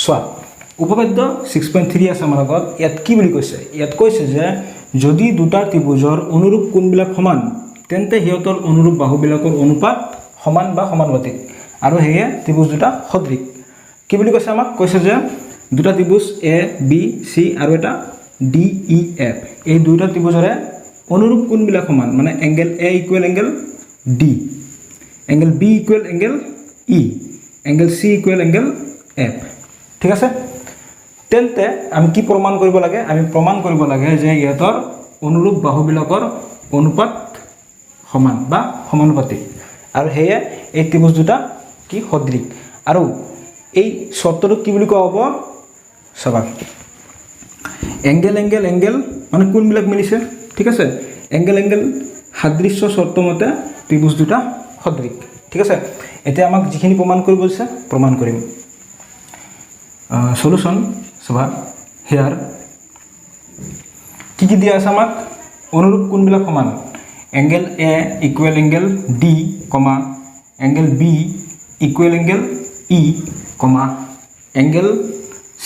চোৱা উপপাদ্য 6.3 আছে আমাৰ আগত ইয়াত কি বুলি কৈছে ইয়াত কৈছে যে যদি দুটা ত্ৰিভুজৰ অনুৰূপ কোণবিলাক সমান তেন্তে হিয়তৰ অনুৰূপ বাহুবিলাকৰ অনুপাত সমান বা সমানুপাতিক আৰু হেয়ে ত্ৰিভুজ দুটা সদৃশ কি বুলি কৈছে আমাক কৈছে যে দুটা ত্ৰিভুজ এ বি সি আৰু এটা ডি ই এফ এই দুটা ত্ৰিভুজৰে অনুৰূপ কোণবিলাক সমান মানে angle A equal angle D angle B equal angle E angle C equal angle F ঠিক আছে তেন্তে আমি কি প্ৰমাণ কৰিব লাগে আমি প্ৰমাণ কৰিব লাগে যে ইহঁতৰ অনুৰূপ বাহুবিলাকৰ অনুপাত সমান বা সমানুপাতিক আৰু হেয়ে এই ত্ৰিভুজ দুটা কি সদৃশ আৰু এই শৰ্তটো কি বুলি কোৱা হ'ব চাবা এংগেল এংগেল এংগেল মানে কোণবিলাক মিলিছে ঠিক আছে এংগেল এংগেল সাদৃশ্য শৰ্ত মতে ত্ৰিভুজ দুটা সদৃশ ঠিক আছে এতিয়া আমাক যিখিনি প্ৰমাণ কৰিব দিছে প্ৰমাণ কৰিম সলিউশন চাবা হিয়াৰ কি দিয়া আছে আমাক অনুৰূপ কোণবিলাক সমান angle A equal angle D comma angle B equal angle E comma angle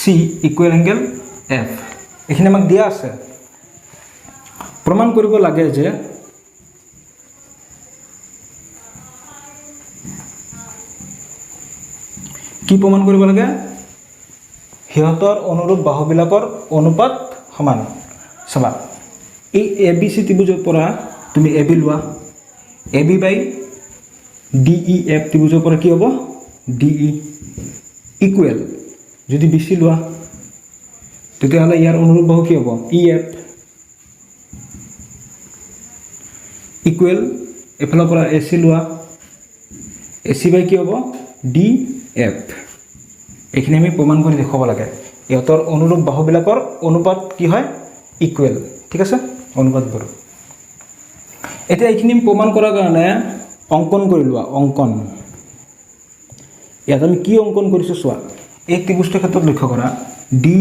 C equal angle F এইখিনি আমাক দিয়া আছে প্ৰমাণ কৰিব লাগে যে কি প্ৰমাণ কৰিব লাগে হিয়তৰ অনুৰূপ বাহুবিলাকৰ অনুপাত সমান চাবা এই এ বি সি ত্ৰিভুজৰ পৰা তুমি এ বি লোৱা এ B by D E F ত্ৰিভুজৰ পৰা কি হ'ব ডি ই ইকুৱেল যদি বি চি লোৱা তেতিয়াহ'লে ইয়াৰ অনুৰূপ বাহু কি হ'ব ই এফ ইকুৱেল এফালৰ পৰা এ চি লোৱা এ চি বাই কি হ'ব ডি এফ এইখিনি আমি প্ৰমাণ কৰি দেখুৱাব লাগে ইহঁতৰ অনুৰূপ বাহুবিলাকৰ অনুপাত কি হয় ইকুৱেল ঠিক আছে অনুপাতবোৰ এতিয়া এইখিনি প্ৰমাণ কৰাৰ কাৰণে অংকন কৰি লোৱা অংকন ইয়াত আমি কি অংকন কৰিছোঁ চোৱা এই ত্ৰিভুজটোৰ ক্ষেত্ৰত লক্ষ্য কৰা ডি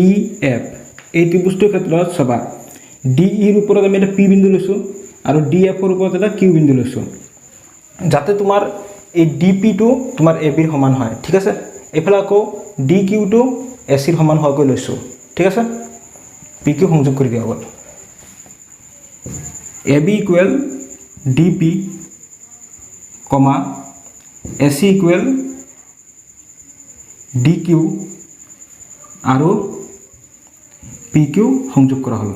ই এফ এই ত্ৰিভুজটোৰ ক্ষেত্ৰত চাবা ডি ইৰ ওপৰত আমি এটা পি বিন্দু লৈছোঁ আৰু ডি এফৰ ওপৰত এটা কিউ বিন্দু লৈছোঁ যাতে তোমাৰ এই ডি পিটো তোমাৰ এ বিৰ সমান হয় ঠিক আছে এইফালে আকৌ ডি কিউটো এ চিৰ সমান হোৱাকৈ লৈছোঁ ঠিক আছে পি কিউ সংযোগ কৰি দিয়া হ'ল A B equal D P comma A C equal D Q আৰু পি কিউ সংযোগ কৰা হ'ল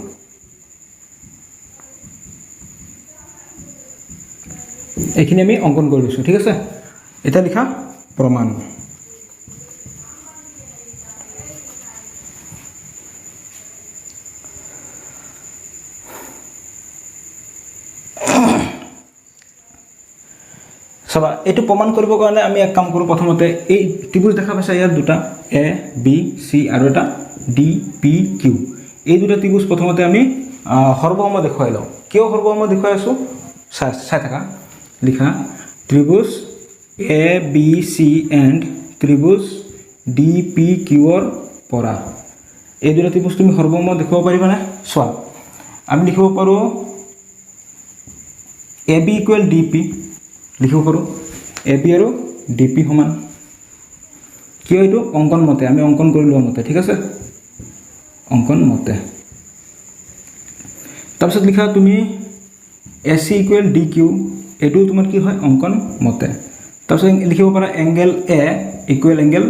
এইখিনি আমি অংকন কৰি লৈছোঁ ঠিক আছে এতিয়া লিখা প্ৰমাণ চাবা এইটো প্ৰমাণ কৰিবৰ কাৰণে আমি এক কাম কৰোঁ প্ৰথমতে এই ত্ৰিভুজ দেখা পাইছা ইয়াত দুটা এ বি চি আৰু এটা ডি পি কিউ এই দুটা ত্ৰিভুজ প্ৰথমতে আমি সৰ্বসম দেখুৱাই লওঁ কিয় সৰ্বসম দেখুৱাই আছোঁ চাই থাকা লিখা ত্ৰিভুজ এ বি চি এণ্ড ত্ৰিভুজ ডি পি কিউৰ পৰা এই দুটা ত্ৰিভুজ তুমি সৰ্বসম দেখুৱাব পাৰিবানে চোৱা আমি লিখিব পাৰোঁ A B equal D P লিখিব পাৰোঁ এ বি আৰু ডি পি সমান কিয় এইটো অংকন মতে আমি অংকন কৰি লোৱা মতে ঠিক আছে অংকন মতে তাৰপিছত লিখা তুমি A C equal D Q এইটো তোমাৰ কি হয় অংকন মতে তাৰপিছত লিখিব পাৰা angle A equal angle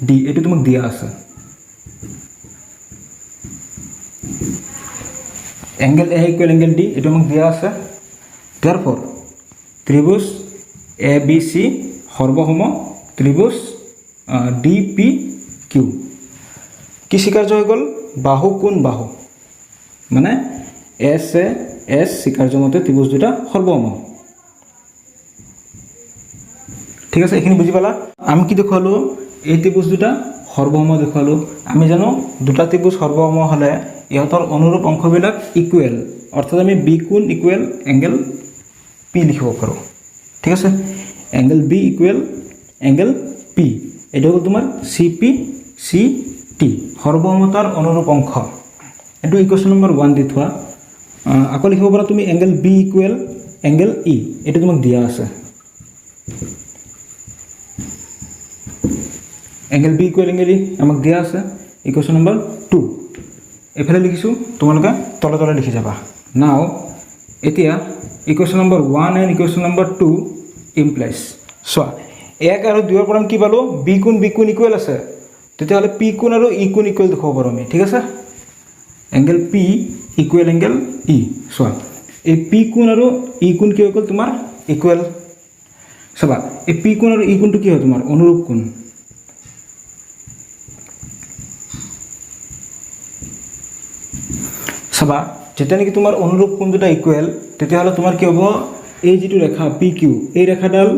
D এইটো তোমাক দিয়া আছে angle A equal angle D এইটো আমাক দিয়া আছে therefore ত্ৰিভুজ এ বি চি সৰ্বসম ত্ৰিভুজ ডি পি কিউ কি স্বীকাৰ্য হৈ গ'ল বাহু কোণ বাহু মানে এছ এ এছ স্বীকাৰ্য মতে ত্ৰিভুজ দুটা সৰ্বসম ঠিক আছে এইখিনি বুজি পালা আমি কি দেখুৱালোঁ এই ত্ৰিভুজ দুটা সৰ্বসম দেখুৱালোঁ আমি জানো দুটা ত্ৰিভুজ সৰ্বসম হ'লে ইহঁতৰ অনুৰূপ অংশবিলাক ইকুৱেল অৰ্থাৎ আমি বি কোণ ইকুৱেল এংগেল পি লিখিব পাৰোঁ ঠিক আছে angle B equal angle P এইটো হ'ল তোমাৰ চি পি চি টি সৰ্বসমতাৰ অনুৰূপ অংশ এইটো ইকুৱেশ্যন নম্বৰ 1 দি থোৱা আকৌ লিখিব পাৰা তুমি angle B equal angle E এইটো তোমাক দিয়া আছে angle B equal angle E আমাক দিয়া আছে ইকুৱেশ্যন নম্বৰ 2 এফালে লিখিছোঁ তোমালোকে তলে তলে লিখি যাবা নাও এতিয়া equation number 1 and equation number 2 implies চোৱা 1 আৰু 2 পৰা কি পালো বি কোণ ইকুৱেল আছে তেতিয়াহ'লে পি কোণ আৰু ই কোণ ইকুৱেল দেখাব পাৰোঁ আমি ঠিক আছে এংগেল পি ইকুৱেল এংগেল ই চোৱা এই পি কোণ আৰু ই কোণ কি হৈ গ'ল তোমাৰ ইকুৱেল চাবা এই পি কোণ আৰু ই কোণটো কি হয় তোমাৰ অনুৰূপ কোণ চাবা যেতিয়া নেকি তোমাৰ অনুৰূপ কোণ দুটা ইকুৱেল তেতিয়াহ'লে তোমাৰ কি হ'ব এই যিটো ৰেখা পি কিউ এই ৰেখাডাল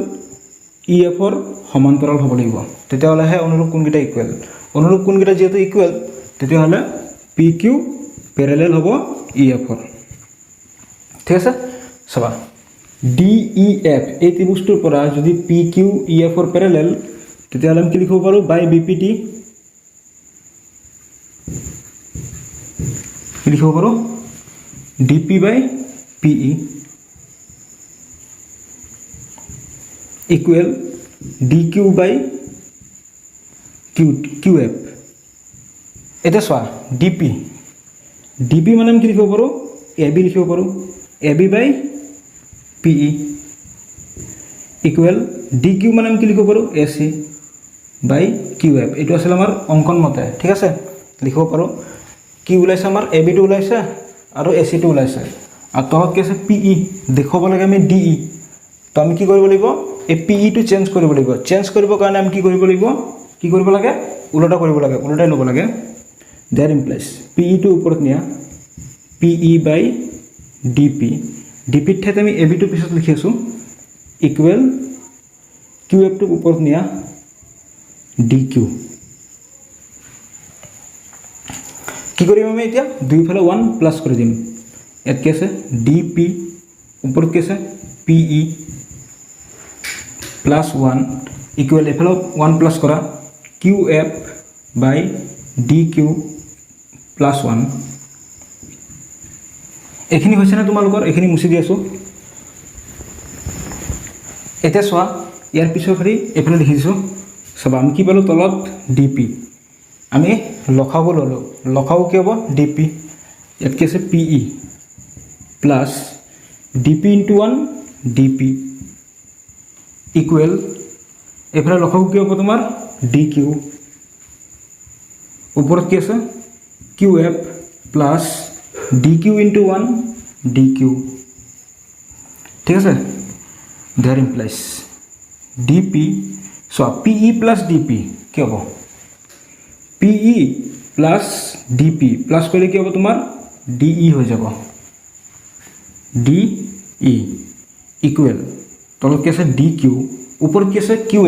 ই এফৰ সমান্তৰাল হ'ব লাগিব তেতিয়াহ'লেহে অনুৰূপ কোণকেইটা ইকুৱেল অনুৰূপ কোণকেইটা যিহেতু ইকুৱেল তেতিয়াহ'লে পি কিউ পেৰেলেল হ'ব ই এফৰ ঠিক আছে চাবা ডি ই এফ এই ত্ৰিভুজটোৰ পৰা যদি পি কিউ ই এফৰ পেৰেলেল তেতিয়াহ'লে আমি কি লিখিব পাৰোঁ বাই বি পি টি লিখিব পাৰোঁ D P by P E equal D Q by Q F এতিয়া চোৱা ডি পি মানে আমি কি লিখিব পাৰোঁ এ বি লিখিব পাৰোঁ A B by P E equal D Q মানে আমি কি লিখিব পাৰোঁ A C by Q F এইটো আছিলে আমাৰ অংকন মতে ঠিক আছে লিখিব পাৰোঁ কি ওলাইছে আমাৰ এ বিটো ওলাইছে আৰু এ চিটো ওলাইছে আৰু তলত কি আছে পি ই দেখুৱাব লাগে আমি ডি ই তো আমি কি কৰিব লাগিব এই পি ইটো চেঞ্জ কৰিব লাগিব চেঞ্জ কৰিবৰ কাৰণে আমি কি কৰিব লাগিব কি কৰিব লাগে উল্টা কৰিব লাগে উল্টাই ল'ব লাগে দেয়াৰ ইমপ্লাইজ পি ইটো ওপৰত নিয়া পি ই বাই ডি পিৰ ঠাইত আমি এ বিটো পিছত লিখি আছোঁ ইকুৱেল কিউ এফটোক ওপৰত নিয়া ডি কিউ কি কৰিম আমি এতিয়া দুইফালে 1 প্লাছ কৰি দিম ইয়াত কি আছে ডি পি ওপৰত কি আছে পি ই প্লাছ 1 ইকুৱেল এফালে 1 প্লাছ কৰা কিউ এফ বাই ডি কিউ প্লাছ 1 এইখিনি হৈছেনে তোমালোকৰ এইখিনি মুচি দি আছোঁ এতিয়া চোৱা ইয়াৰ পিছৰ খালি এইফালে লিখি দিছোঁ চাবা আমি কি পালোঁ তলত ডি পি আমি লখাব ল'লোঁ লখাব কি হ'ব ডি পি ইয়াত কি আছে P E plus D P into 1 D P equal এইফালে লখাব কি হ'ব তোমাৰ ডি কিউ ওপৰত কি আছে Q F plus D Q into 1 D Q ঠিক আছে দেয়াৰ ইমপ্লাইজ ডি পি চোৱা P E plus D P কি হ'ব P E plus D P plus কৰিলে কি হ'ব তোমাৰ ডি ই হৈ যাব ডি ই ইকুৱেল তলত কি আছে ডি কিউ ওপৰত কি আছে Q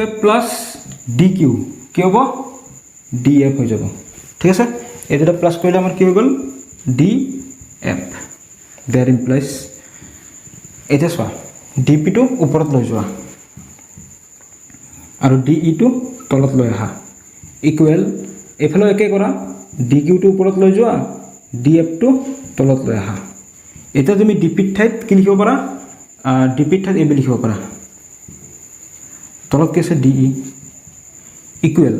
F plus D Q কি হ'ব ডি এফ হৈ যাব ঠিক আছে এই দুটা প্লাছ কৰিলে আমাৰ কি হৈ গ'ল ডি এফ দেয়াৰ ইমপ্লাইজ এতিয়া চোৱা ডি পিটো ওপৰত লৈ যোৱা আৰু ডি ইটো তলত লৈ আহা ইকুৱেল এইফালেও একে কৰা ডি কিউটো ওপৰত লৈ যোৱা ডি এফটো তলত লৈ আহা এতিয়া তুমি ডি পিৰ ঠাইত কি লিখিব পাৰা ডি পিৰ ঠাইত এ বি লিখিব পাৰা তলত কি আছে ডি ই ইকুৱেল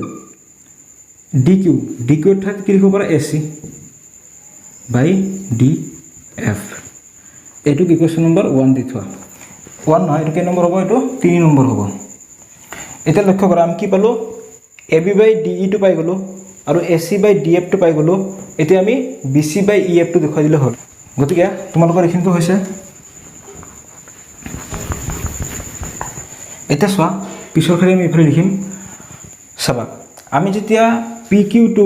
ডি কিউৰ ঠাইত কি লিখিব পাৰা এ চি বাই ডি এফ এইটোক ইকুৱেশ্যন নম্বৰ 1 দি থোৱা 1 নহয় এইটো কেই নম্বৰ হ'ব এইটো 3 নম্বৰ হ'ব এতিয়া লক্ষ্য কৰা আমি কি পালোঁ এ বি বাই ডি ইটো পাই গ'লোঁ আৰু এ চি বাই ডি এফটো পাই গ'লোঁ এতিয়া আমি বি চি বাই ই এফটো দেখুৱাই দিলে হ'ল গতিকে তোমালোকৰ এইখিনিতো হৈছে এতিয়া চোৱা পিছৰ খালি আমি এইফালে লিখিম চাবা আমি যেতিয়া পি কিউটো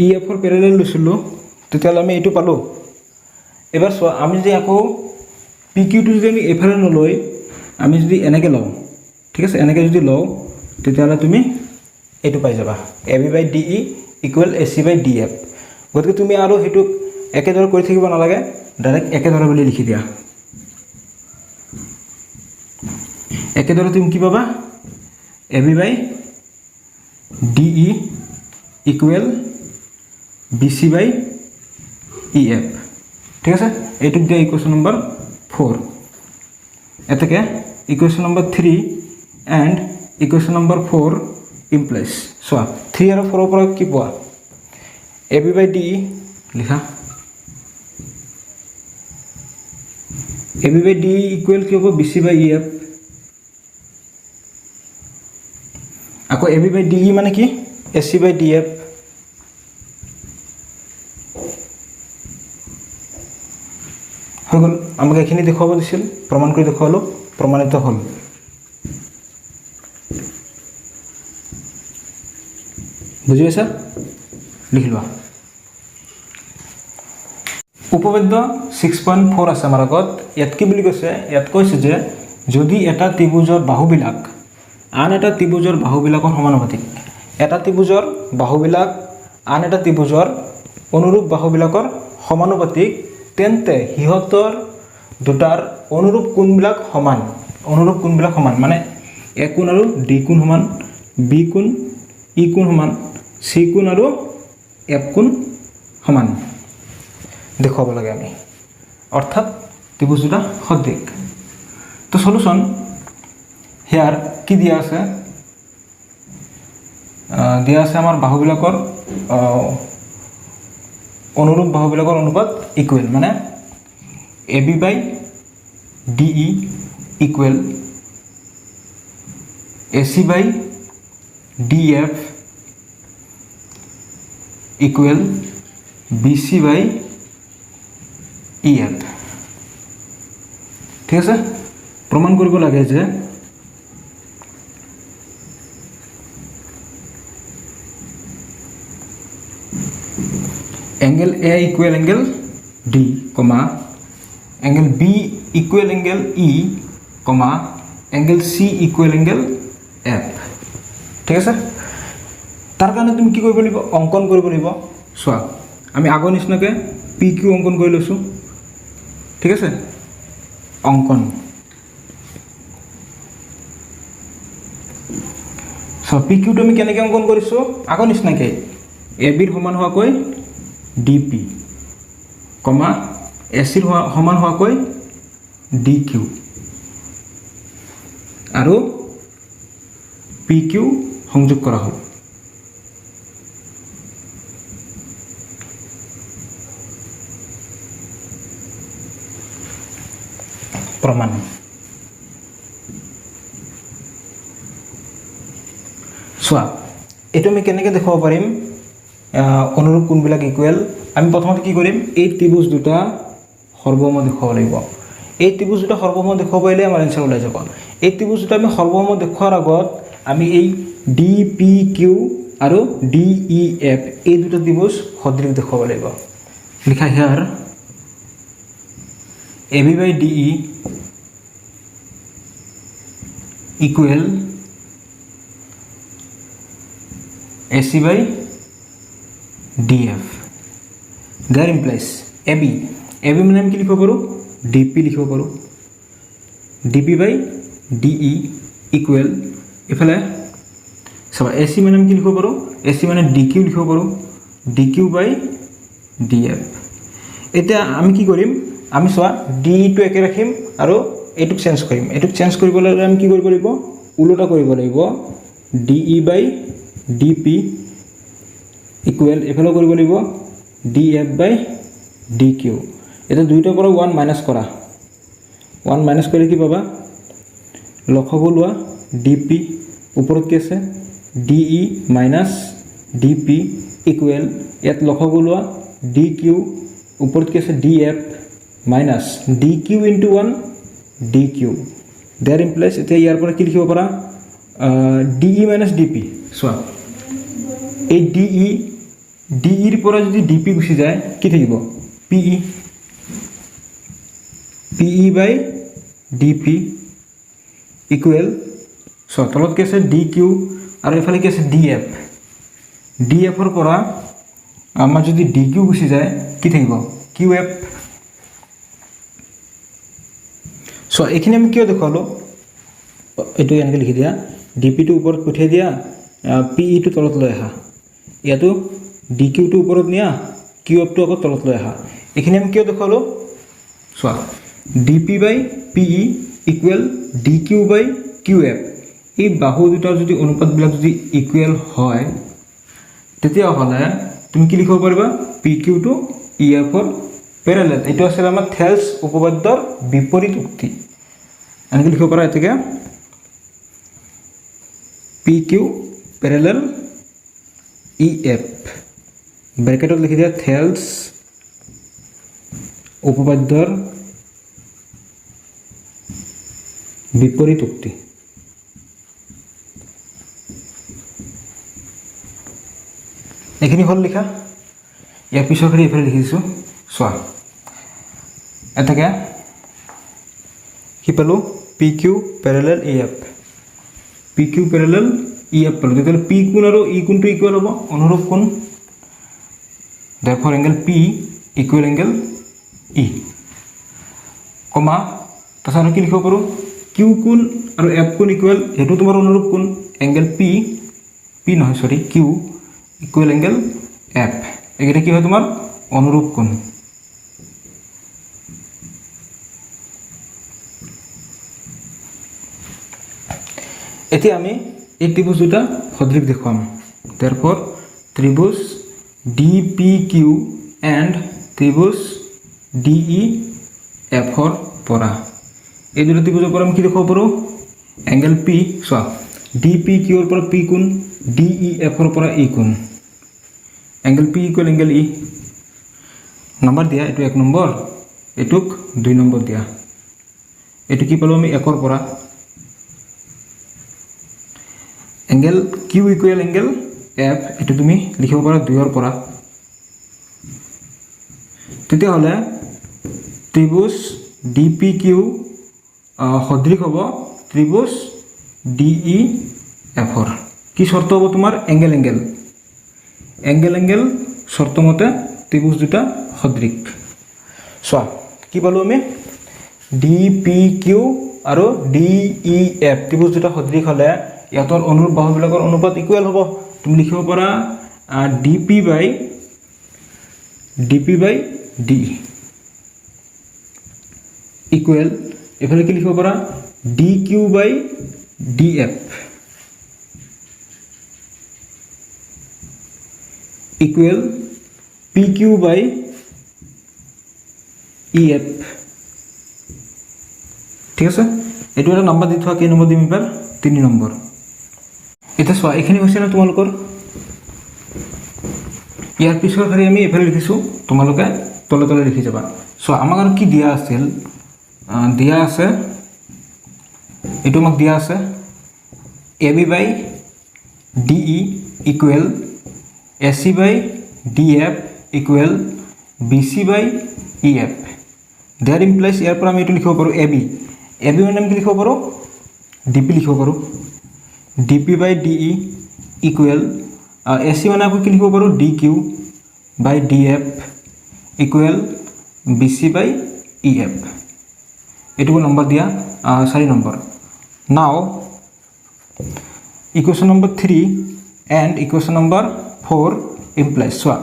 ই এফৰ পেৰেলেল লৈছিলোঁ তেতিয়াহ'লে আমি এইটো পালোঁ এবাৰ চোৱা আমি যদি আকৌ পি কিউটো যদি আমি এইফালে নলৈ আমি যদি এনেকৈ লওঁ ঠিক আছে এনেকৈ যদি লওঁ তেতিয়াহ'লে তুমি এইটো পাই যাবা A B by D E equal A C by D F গতিকে তুমি আৰু সেইটোক একেদৰে কৰি থাকিব নালাগে ডাইৰেক্ট একেদৰে বুলি লিখি দিয়া একেদৰে তুমি কি পাবা A B by D E equal B C by E F ঠিক আছে এইটোক দিয়া ইকুৱেশ্যন নম্বৰ 4 এতেকে equation number 3 and equation number 4 implies চোৱা 3 আৰু 4 পৰা কি পোৱা ab by de লিখা ab by de ইকুৱেল কি হ'ব bc by ef আকৌ ab by de মানে কি ac by df হৈ গ'ল আমাক এইখিনি দেখুৱাব দিছিল প্ৰমাণ কৰি দেখুৱালো প্ৰমাণিত হ'ল বুজি পাইছা লিখি লোৱা উপপাদ্য 6.4 আছে আমাৰ আগত ইয়াত কি বুলি কৈছে ইয়াত কৈছে যে যদি এটা ত্ৰিভুজৰ বাহুবিলাক আন এটা ত্ৰিভুজৰ বাহুবিলাকৰ সমানুপাতিক এটা ত্ৰিভুজৰ বাহুবিলাক আন এটা ত্ৰিভুজৰ অনুৰূপ বাহুবিলাকৰ সমানুপাতিক তেন্তে হিহতৰ দুটাৰ অনুৰূপ কোণবিলাক সমান মানে a কোণ আৰু d কোণ সমান b কোণ e কোণ সমান c কোণ আৰু f কোণ সমান দেখুৱাব লাগে আমি অৰ্থাৎ ত্ৰিভুজ দুটা সদৃশ তো সলিউশন হিয়াৰ কি দিয়া আছে আমাৰ বাহুবিলাকৰ অনুৰূপ বাহুবিলাকৰ অনুপাত ইকুৱেল মানে ab by de equal ac by df equal bc by ef ঠিক আছে প্ৰমাণ কৰিব লাগে যে angle A equal angle D, angle B equal angle E, angle C equal angle F. ঠিক আছে তাৰ কাৰণে তুমি কি কৰিব লাগিব অঙ্কন কৰিব লাগিব চোৱা আমি আগৰ নিচিনাকৈ PQ অঙ্কন কৰি লৈছো ঠিক আছে অঙ্কন সো PQ টো আমি কেনেকৈ অঙ্কন কৰিছো আগৰ নিচিনাকৈ AB ৰ সমান হোৱাকৈ dp ac সমান হোৱাকৈ dq আৰু pq সংযোগ কৰা হ'ল প্ৰমাণ চোৱা এইটো আমি কেনেকৈ দেখাব পাৰিম অনুৰূপ কোণবিলাক ইকুৱেল আমি প্ৰথমতে কি কৰিম এই ত্ৰিভুজ দুটা সৰ্বসম দেখাব লাগিব এই ত্ৰিভুজ দুটা সৰ্বসম দেখাব পাৰিলে আমাৰ এনসাৰ ওলাই যাব এই ত্ৰিভুজ দুটা আমি সৰ্বসম দেখাৰ আগত আমি এই DPQ আৰু DEF এই দুটা ত্ৰিভুজ সদৃশ দেখাব লাগিব লিখা হিয়াৰ AB by DE equal AC by DF that implies AB মানে আমি কি লিখিব পাৰো DP লিখিব পাৰো DP by DE ইকুৱেল এফালে সব AC মানে আমি কি লিখিব পাৰো AC মানে DQ লিখিব পাৰো DQ by DF এটা আমি কি কৰিম আমি সোয়া DE টো একে ৰাখিম আৰু এটুক চেঞ্জ কৰিম এটুক চেঞ্জ কৰিবলৈ আমি কি কৰিব লাগিব উল্টা কৰিব লাগিব DE by DP ইকুৱেল এফালে কৰিব লাগিব DF by DQ এটা দুইটাৰ পৰা 1 মাইনাস কৰা 1 মাইনাস কৰি কি পাবা লখগু লোৱা DP ওপৰত কি আছে DE minus DP ইকুৱেল ইয়াত লখগু লোৱা DQ ওপৰত কি আছে DF minus DQ into 1 DQ that implies এটা ইয়াৰ পৰা কি লিখিব পাৰা DE minus DP সোয়া এই DE এৰ পৰা যদি DP গুছি যায় কি থাকিব PE by DP equal so তলত কি আছে DQ আৰু এফালে কি আছে DF এৰ পৰা আমাৰ যদি DQ গুছি যায় কি থাকিব QF সো এখানে আমি কিয় দেখালো এটো এনেকৈ লিখি দিয়া DP টো ওপৰত উঠাই দিয়া PE টো তলত লৈ আহা ইয়াতো DQ টো ওপৰত নিয়া QF টো আকৌ তলত লৈ আহা এখানে আমি কিয় দেখালো সোয়া DP by PE equal DQ by QF এই বাহু দুটাৰ যদি অনুপাতবিলাক যদি ইকুৱেল হয় তেতিয়াহ'লে তুমি কি লিখিব পাৰিবা পি কিউ টু ই এফৰ পেৰেলেল এইটো আছিল আমাৰ থেলছ উপপাদ্যৰ বিপৰীত উক্তি এনেকৈ লিখিব পাৰা এতেকে P Q parallel E F ব্ৰেকেটত লিখি দিয়া থেলছ উপপাদ্যৰ বিপৰীত উক্তি এইখিনি হল লিখা ইয়াৰ পিছৰখিনি এইফালে লিখি দিছোঁ চোৱা এটাকে কি পালোঁ P Q parallel E F P Q parallel E F পালোঁ তেতিয়াহ'লে পি কোণ আৰু ই কোণটো ইকুৱেল হ'ব অনুৰূপ কোণ therefore angle P equal angle E কমা তাৰপিছত আমি কি লিখিব পাৰোঁ কিউ কোণ আৰু এফ কোণ ইকুৱেল সেইটো তোমাৰ অনুৰূপ কোণ এংগেল পি নহয় সৰি কিউ ইকুৱেল এংগেল এফ এইকেইটা কি হয় তোমাৰ অনুৰূপ কোণ এতিয়া আমি এই ত্ৰিভুজ দুটা সদৃশ দেখুৱাম therefore ত্ৰিভুজ DPQ and ত্ৰিভুজ DEF পৰা এই দুটা ত্ৰিভুজৰ পৰা আমি কি দেখাব পাৰোঁ এংগেল পি চোৱা DPQ ৰ পৰা পি কোণ DEF ৰ পৰা ই কোণ এংগেল পি ইকুৱেল এংগেল ই নম্বৰ দিয়া এইটো 1 নম্বৰ এইটোক 2 নম্বৰ দিয়া এইটো কি পালোঁ আমি 1 ৰ পৰা angle Q equal angle F এইটো তুমি লিখিব পাৰা 2 ৰ পৰা তেতিয়াহ'লে ত্ৰিভুজ DPQ সদৃশ হ'ব ত্ৰিভুজ DEF কি শৰ্ত হ'ব তোমাৰ এংগেল এংগেল শৰ্ত মতে ত্ৰিভুজ দুটা সদৃশ চোৱা কি পালোঁ আমি DPQ আৰু DEF ত্ৰিভুজ দুটা সদৃশ হ'লে ইয়াতৰ অনুৰূপ বাহুবিলাকৰ অনুপাত ইকুৱেল হ'ব তুমি লিখিব পাৰা DP by DE ইকুৱেল এফালে কি লিখিব পাৰা DQ by DF equal PQ by EF ঠিক আছে এইটো এটা নম্বৰ দি থোৱা কি নম্বৰ দিম এবাৰ 3 নম্বৰ এটা চোৱা এখানে হৈছে না তোমালোকৰ ইয়াৰ পিছৰ খালি আমি এফালে লিখিছোঁ তোমালোকে তলে তলে লিখি যাবা চোৱা আমাক আৰু কি দিয়া আছিল দিয়া আছে এইটো আমাক দিয়া আছে AB by DE equal AC by DF equal BC by EF that implies ইয়াৰ পৰা আমি এইটো লিখিব পাৰোঁ AB মানে আমি কি লিখিব পাৰোঁ DP লিখিব পাৰোঁ DP by DE equal AC মানে আমি কি লিখিব পাৰোঁ DQ by DF equal BC by EF এইটো নম্বৰ দিয়া 4 number now equation number 3 and equation number 4 implies চোৱা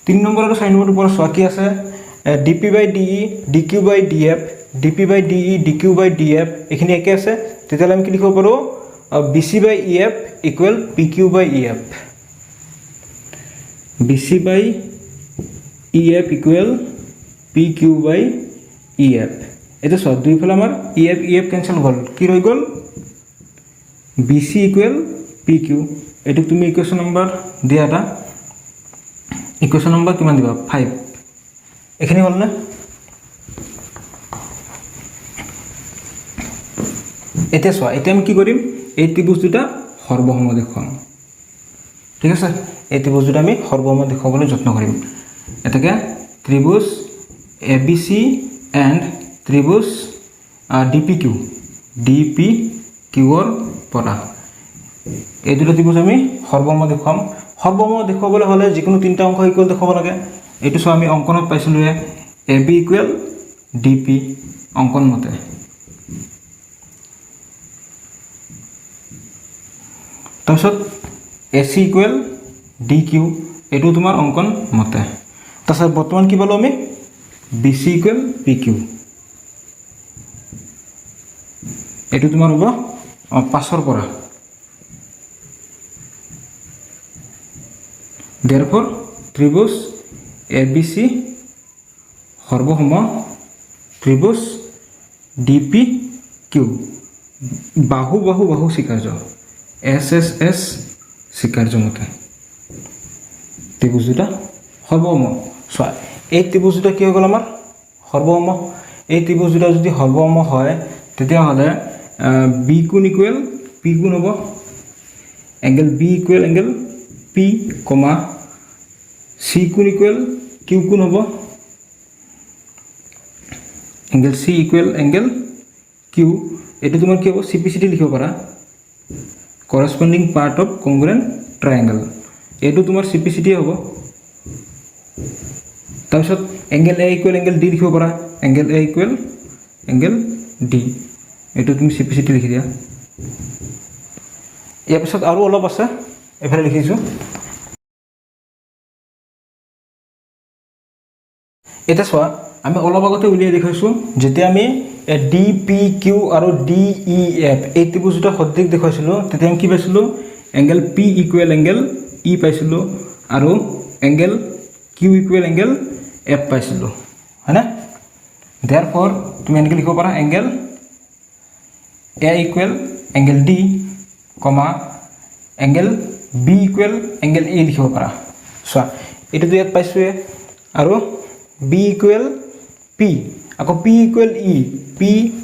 3 নম্বৰ আৰু 4 নম্বৰ পৰা চোৱা কি আছে DP by DE DQ by DF DP by DE DQ by DF এখিনি একে আছে তেতিয়াহ'লে আমি কি লিখিব পাৰোঁ BC by EF equal PQ by EF BC by EF equal PQ by EF এটা সব দুই ফালে আমাৰ EF ক্যান্সেল হ'ল কি ৰৈ গ'ল BC equal PQ এটো তুমি ইকুৱেশ্যন নম্বৰ দিয়া এটা ইকুৱেশ্যন নম্বৰ কিমান দিবা 5 এখানে হল না এটা চোৱা এটা আমি কি কৰিম এই ত্ৰিভুজ দুটা সৰ্বসম দেখুৱাম ঠিক আছে এই ত্ৰিভুজ দুটা আমি সৰ্বসম দেখুৱাবলৈ যত্ন কৰিম এটাকে ত্ৰিভুজ ABC and ত্ৰিভুজ DPQ ৰ পৰা এই দুটা ত্ৰিভুজ আমি সৰ্বম দেখুৱাম সৰ্বম দেখুৱাবলৈ হলে যিকোনো তিনটা অংশ ইকুৱেল দেখাব লাগে এইটো সব আমি অঙ্কনত পাইছিলো AB ইকুৱেল DP অঙ্কন মতে তাৰপিছত AC ইকুৱেল DQ এইটো তোমাৰ অঙ্কন মতে তাৰপিছত বৰ্তমান কি পালো আমি BC ইকুৱেল PQ এইটো তোমাৰ হ'ব 5ৰ পৰা therefore ত্ৰিভুজ ABC সৰ্বসম ত্ৰিভুজ DPQ বাহু বাহু বাহু স্বীকাৰ্য SSS স্বীকাৰ্য মতে ত্ৰিভুজ দুটা সৰ্বসম চোৱা এই ত্ৰিভুজ দুটা কি হৈ গ'ল আমাৰ সৰ্বসম এই ত্ৰিভুজ দুটা যদি সৰ্বসম হয় তেতিয়াহ'লে B কোণ ইকুৱেল P কোণ হ'ব angle B equal angle P কমা C কোণ ইকুৱেল Q কোণ হ'ব angle C equal angle Q এটো তোমাৰ কি হ'ব CPCT লিখিব পাৰা corresponding part of congruent triangle এটো তোমাৰ CPCT হ'ব তাৰপিছত angle A equal angle D লিখিব পাৰা angle A equal angle D এটো তুমি CPCT লিখি দিয়া ইয়াৰ পিছত আৰু অলপ আছে এফালে লিখিছো এটা চোৱা আমি অলপ আগতে উলিয়াই দেখাইছো যেতিয়া আমি DPQ আৰু DEF এই ত্ৰিভুজ দুটা সদৃশ দেখাইছিলো তেতিয়া আমি কি পাইছিলো angle P equal angle E পাইছিলো আৰু angle Q equal angle F পাইছিলো হয়না therefore তুমি এনেকৈ লিখিব পাৰা angle A equal angle D comma angle B equal angle A লিখিব পাৰা চোৱা এটো তো ইয়াত পাইছোৱে আৰু B ইকুৱেল P আকৌ P equal E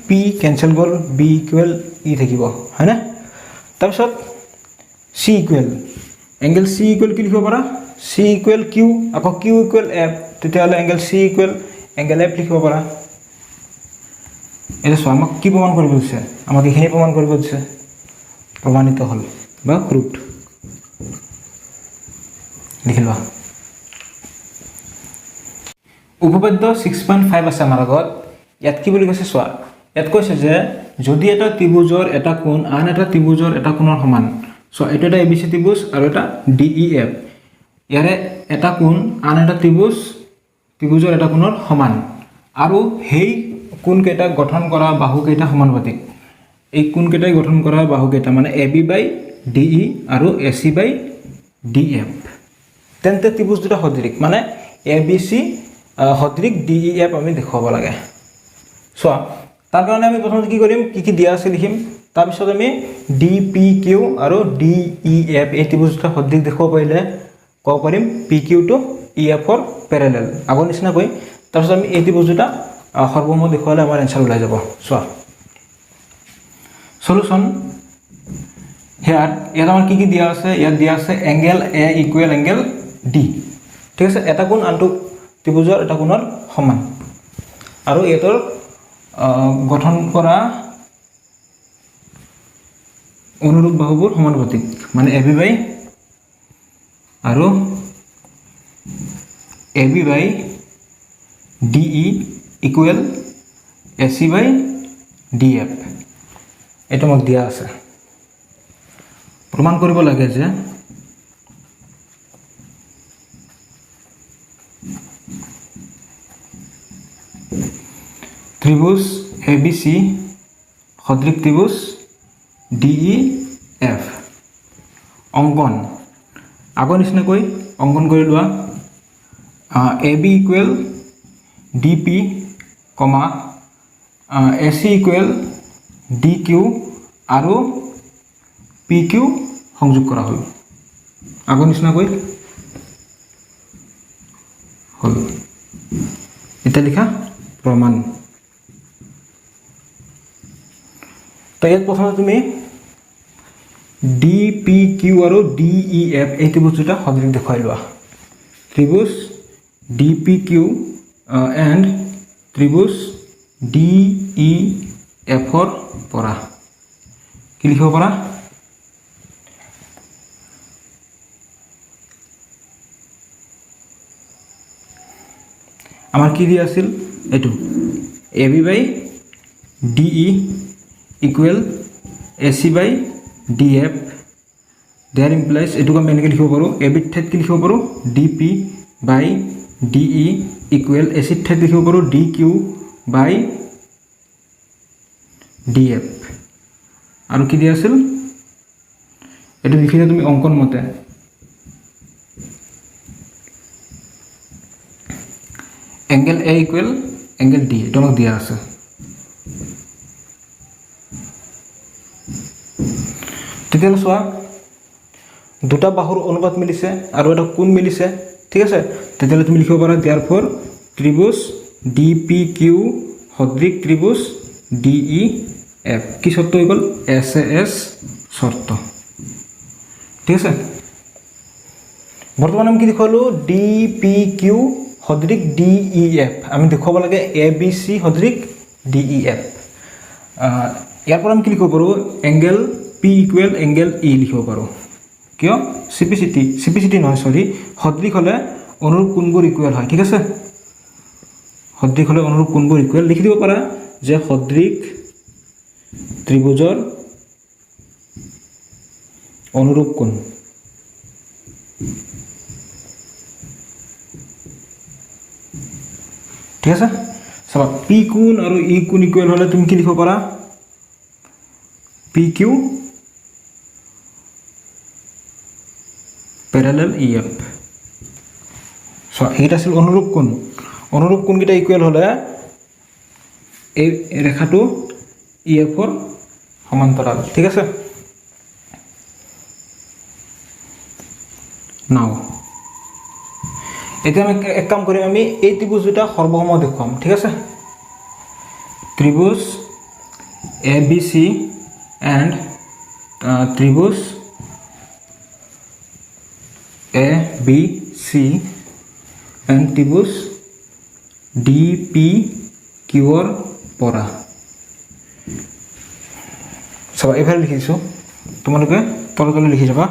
P cancel গ'ল B ইকুৱেল E থাকিব হয়না তাৰপিছত C equal angle C equal কি লিখিব পাৰা C ইকুৱেল Q আকৌ Q ইকুৱেল F তেতিয়াহ'লে angle C equal angle F লিখিব পাৰা এটা চোৱা আমাক কি প্ৰমাণ কৰিব দিছে আমাক এইখিনি প্ৰমাণ কৰিব দিছে প্ৰমাণিত হ'ল বা প্ৰুভড লিখি লোৱা উপপাদ্য 6.5 আছে আমাৰ আগত ইয়াত কি বুলি কৈছে চোৱা ইয়াত কৈছে যে যদি এটা ত্ৰিভুজৰ এটা কোণ আন এটা ত্ৰিভুজৰ এটা কোণৰ সমান সো এটা ABC ত্ৰিভুজ আৰু এটা DEF ইয়াৰে এটা কোণ আন এটা ত্ৰিভুজৰ এটা কোণৰ সমান আৰু হেই কোণ কেইটা গঠন কৰা বাহু কেইটা সমানুপাতিক এই কোণ কেইটাই গঠন কৰা বাহু কেইটা মানে AB/DE আৰু AC/DF তেন্তে ত্ৰিভুজ দুটা সদৃশ মানে ABC সদৃশ DEF আমি দেখাব লাগে চোৱা তাৰ কাৰণে আমি প্ৰথমতে কি কৰিম কি দিয়া আছে লিখিম তাৰ পিছত আমি DPQ আৰু DEF এই ত্ৰিভুজ দুটা সদৃশ দেখাব পাৰিলে ক কৰিম PQ টু EF ৰ প্যাৰালেল আগৰ নিচিনা কৈ তাৰ পিছত আমি এই ত্ৰিভুজ দুটা সৰ্বসম দেখালে আমাৰ আনসাৰ ওলাই যাব চোৱা সলিউশন হিয়াৰ ইয়াত আমাৰ কি দিয়া আছে ইয়াত দিয়া আছে angle A equal angle D ঠিক আছে এটা কোণ আনটো ত্ৰিভুজৰ এটা কোণৰ সমান আৰু এতৰ গঠন কৰা অনুৰূপ বাহুবোৰ সমানুপাতিক মানে AB/DE ইকুৱেল AC/DF এটা মোক দিয়া আছে প্ৰমাণ কৰিব লাগে যে ত্ৰিভুজ ABC সদৃশ ত্ৰিভুজ DEF অঙ্কন আগৰ নিচিনাকৈ অঙ্কন কৰি লোৱা AB ইকুৱেল DP কমা AC ইকুৱেল DQ আৰু PQ সংযোগ কৰা হ'ল আগৰ নিচিনাকৈ হ'ল এটা লিখা প্ৰমাণ তো ইয়াত প্ৰথমে তুমি DPQ আৰু DEF এই ত্ৰিভুজ দুটা সদৃশ দেখাই লোৱা ত্ৰিভুজ DPQ and ত্ৰিভুজ DEF ৰ পৰা কি লিখিব পাৰা আমাৰ কি দিয়া আছিল এটো AB/DE equal AC/DF there implies এটো আমি এনেকৈ লিখিব পাৰো AB ঠাইত কি লিখিব পাৰো DP/DE ইকুৱেল AC ঠাইত লিখিব পাৰো DQ/DF আৰু কি দিয়া আছিল এটো লিখিলে তুমি অঙ্কন মতে angle A equal angle D এটা আমাক দিয়া আছে তেতিয়াহ'লে চোৱা দুটা বাহুৰ অনুপাত মিলিছে আৰু এটা কোণ মিলিছে ঠিক আছে তেতিয়াহ'লে তুমি লিখিব পাৰা therefore ত্ৰিভুজ DPQ সদৃশ ত্ৰিভুজ DEF কি শৰ্ত হৈ গ'ল SAS শৰ্ত ঠিক আছে বৰ্তমান আমি কি দেখুৱালো DPQ সদৃশ DEF আমি দেখুৱাব লাগে ABC সদৃশ DEF ইয়াৰ পৰা আমি কি লিখিব পাৰো angle P equal angle E লিখিব পাৰো কিয় CPCT নহয় সৰি সদৃশ হলে অনুৰূপ কোণবোৰ ইকুয়াল হয় ঠিক আছে সদৃশ হলে অনুৰূপ কোণবোৰ ইকুয়াল লিখি দিব পাৰা যে সদৃশ ত্ৰিভুজৰ অনুৰূপ কোণ ঠিক আছে চাবা P কোণ আৰু E কোণ ইকুয়াল হলে তুমি কি লিখিব পাৰা PQ parallel EF সো এটা আছিল অনুরূপ কোণ কিটা ইকুয়াল হলে এই রেখাটো EF এর সমান্তরাল ঠিক আছে নাও এটা আমি এক কাম কৰিম আমি এই ত্ৰিভুজ দুটা সৰ্বসম দেখাম ঠিক আছে ত্ৰিভুজ ABC and ত্ৰিভুজ ABC and ত্ৰিভুজ DPQ ৰ পৰা সব এভাবে লিখিছো তোমালোকে তলতলে লিখি যাবা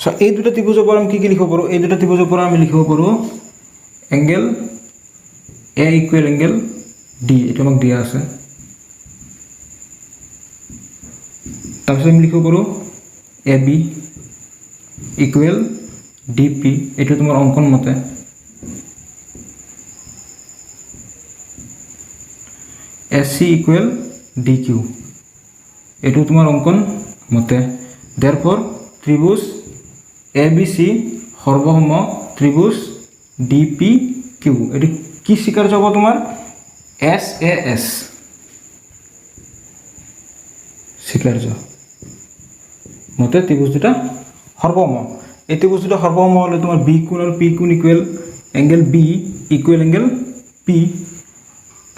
সো এই দুটা ত্ৰিভুজৰ পৰা আমি কি লিখিব পাৰো এই দুটা ত্ৰিভুজৰ পৰা আমি লিখিব পাৰো angle A equal angle D এটা আমাক দিয়া আছে তাৰপিছত আমি লিখিব পাৰো AB ইকুয়াল DP এটা তোমাৰ অঙ্কন মতে SC ইকুয়াল DQ এটো তোমাৰ অঙ্কন মতে therefore ত্ৰিভুজ ABC সৰ্বসম ত্ৰিভুজ DPQ এটো কি স্বীকাৰ যাব তোমাৰ SAS স্বীকাৰ যাব মতে ত্ৰিভুজ দুটা সৰ্বসম এই ত্ৰিভুজ দুটা সৰ্বসম হলে তোমাৰ B কোণ আৰু P কোণ equal angle B equal angle P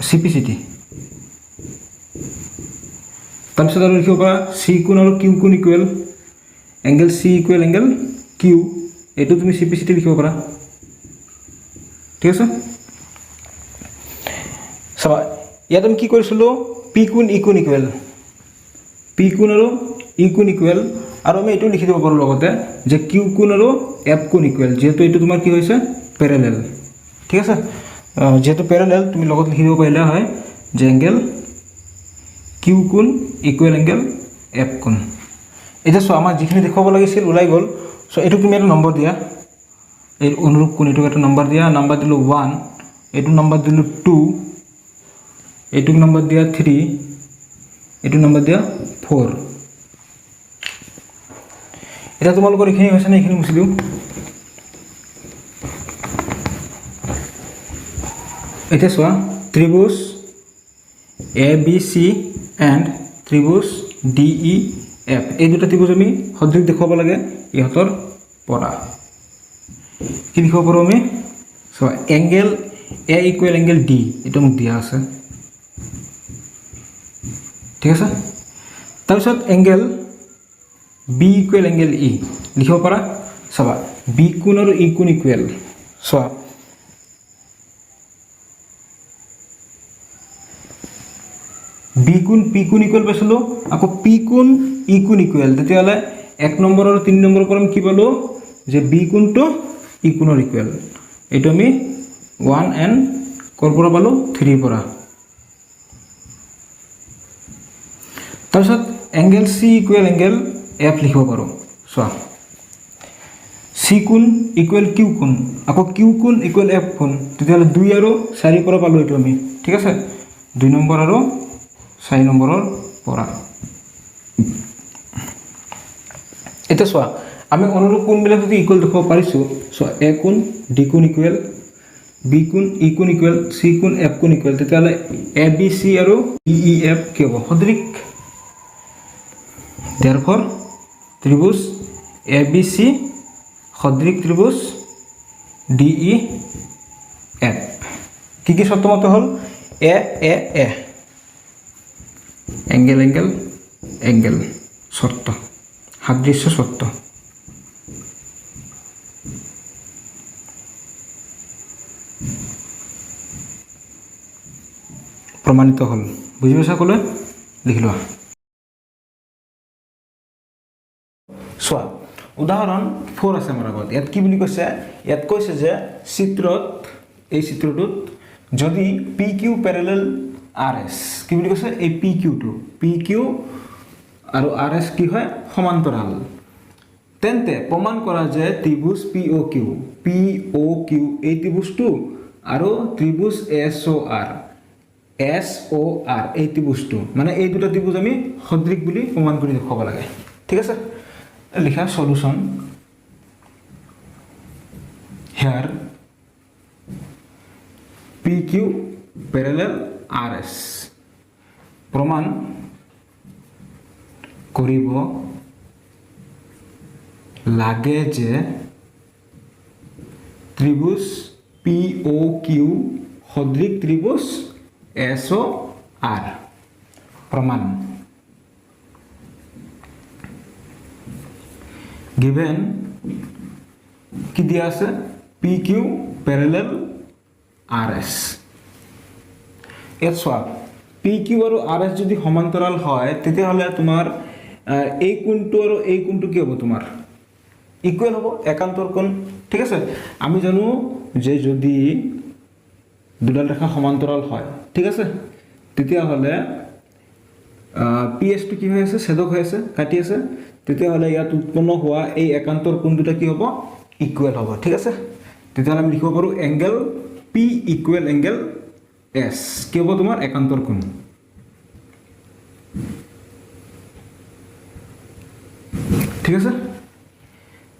CPCT তাৰপিছত আৰু লিখিব পাৰা C কোণ আৰু Q কোণ equal angle C equal angle Q এটো তুমি CPCT লিখিব পাৰা ঠিক আছে সবা ইয়াত আমি কি কৰিছিলো P কোণ E কোণ ইকুয়াল P কোণ আৰু E কোণ ইকুয়াল আৰু আমি এটো লিখি দিব পাৰো লগতে যে Q কোণ আৰু F কোণ ইকুয়াল যেহেতু এটো তোমাৰ কি হৈছে প্যাৰালাল ঠিক আছে যেহেতু প্যাৰালাল তুমি লগত লিখি দিব পাৰিলা হয় যে এঙ্গেল Q কোণ ইকুয়াল এঙ্গেল F কোণ এটা সো আমাৰ যিখিনি দেখাব লাগিছিল ওলাই গল সো এটো তুমি এটা নম্বৰ দিয়া এই অনুৰূপ কোণ এটো একটা নম্বৰ দিয়া নম্বৰ দিলো 1 এটো নম্বৰ দিলো 2 এটো নম্বৰ দিয়া 3 এটো নম্বৰ দিয়া 4 এটা তোমালোকৰ এখিনি হৈছে না এখিনি মুছি দিও এটা সোয়া ত্রিভুজ ABC and ত্রিভুজ DEF এই দুটা ত্রিভুজ আমি সদৃশ দেখাব লাগে ইহতৰ পৰা কি লিখিব পাৰো আমি so angle A equal angle D এটা মোক দিয়া আছে ঠিক আছে তাৰপিছত angle B equal angle E লিখিব পাৰা সবা B কোণ আৰু E কোণ ইকুয়াল সো B কোণ P কোণ ইকুয়াল পাইছিলো আকৌ P কোণ E কোণ ইকুয়াল তেতিয়ালে 1 নম্বৰ আৰু 3 নম্বৰ পৰা আমি কি পালো যে B কোণটো E কোণৰ ইকুয়াল এটো আমি 1 and কৰ পৰা পালো 3 পৰা তাৰপিছত angle C equal angle F লিখিব পাৰো সো C কোণ ইকুয়াল Q কোণ আকৌ Q কোণ ইকুয়াল F কোণ তেতিয়ালে 2 আৰু 4 পৰা পালো এটো আমি ঠিক আছে 2 নম্বৰ আৰু 4 নম্বৰৰ পৰা এতিয়া চোৱা আমি অনুৰূপ কোণবিলাক যদি ইকুৱেল দেখাব পাৰিছোঁ চোৱা এ কোণ ডি কোণ ইকুৱেল বি কোণ ই কোণ ইকুৱেল চি কোণ এফ কোণ ইকুৱেল তেতিয়াহ'লে এ বি চি আৰু ই ই এফ কি হ'ব সদৃশ therefore ত্ৰিভুজ এ বি চি সদৃশ ত্ৰিভুজ ডি ই এফ কি কি শর্ত মতে হল এ এ এ এঙ্গেল এঙ্গেল এঙ্গেল শর্ত সাদৃশ্য শর্ত প্রমাণিত হল বুঝি পাইছা কলে লিখি লোৱা চোৱা উদাহৰণ 4 আছে আমাৰ আগত ইয়াত কি বুলি কৈছে ইয়াত কৈছে যে চিত্ৰত এই চিত্ৰটোত যদি P Q Pyarelal R S কি বুলি কৈছে এই পি কিউটো পি কিউ আৰু আৰ এছ কি হয় সমান্তৰাল তেন্তে প্ৰমাণ কৰা যে ত্ৰিভুজ পি অ কিউ এই ত্ৰিভুজটো আৰু ত্ৰিভুজ এছ অ আৰ এই ত্ৰিভুজটো মানে এই দুটা ত্ৰিভুজ আমি সদৃশ বুলি প্ৰমাণ কৰি দেখাব লাগে ঠিক আছে লিখা solution here PQ parallel RS प्रमाण কৰিব লাগে যে ত্ৰিভুজ POQ সদৃশ ত্ৰিভুজ SOR प्रमाण given কি দিয়া আছে PQ parallel RS এত সোয়া PQ আৰু RS যদি সমান্তৰাল হয় তেতিয়া হলে তোমাৰ এই কোণটো আৰু এই কোণটো কি হ'ব তোমাৰ ইকুৱেল হ'ব একান্তৰ কোণ ঠিক আছে আমি জানো যে যদি দুডাল ৰেখা সমান্তৰাল হয় ঠিক আছে তেতিয়া হলে PS টো কি হৈ আছে ছেদক হৈ আছে কাটি আছে তেতিয়া হলে ইয়াত উৎপন্ন হোৱা এই একান্তৰ কোণ দুটা কি হ'ব ইকুৱেল হ'ব ঠিক আছে তেতিয়া আমি লিখিব পাৰো angle P equal angle S কি হ'ব তোমাৰ একান্তৰ কোণ ঠিক আছে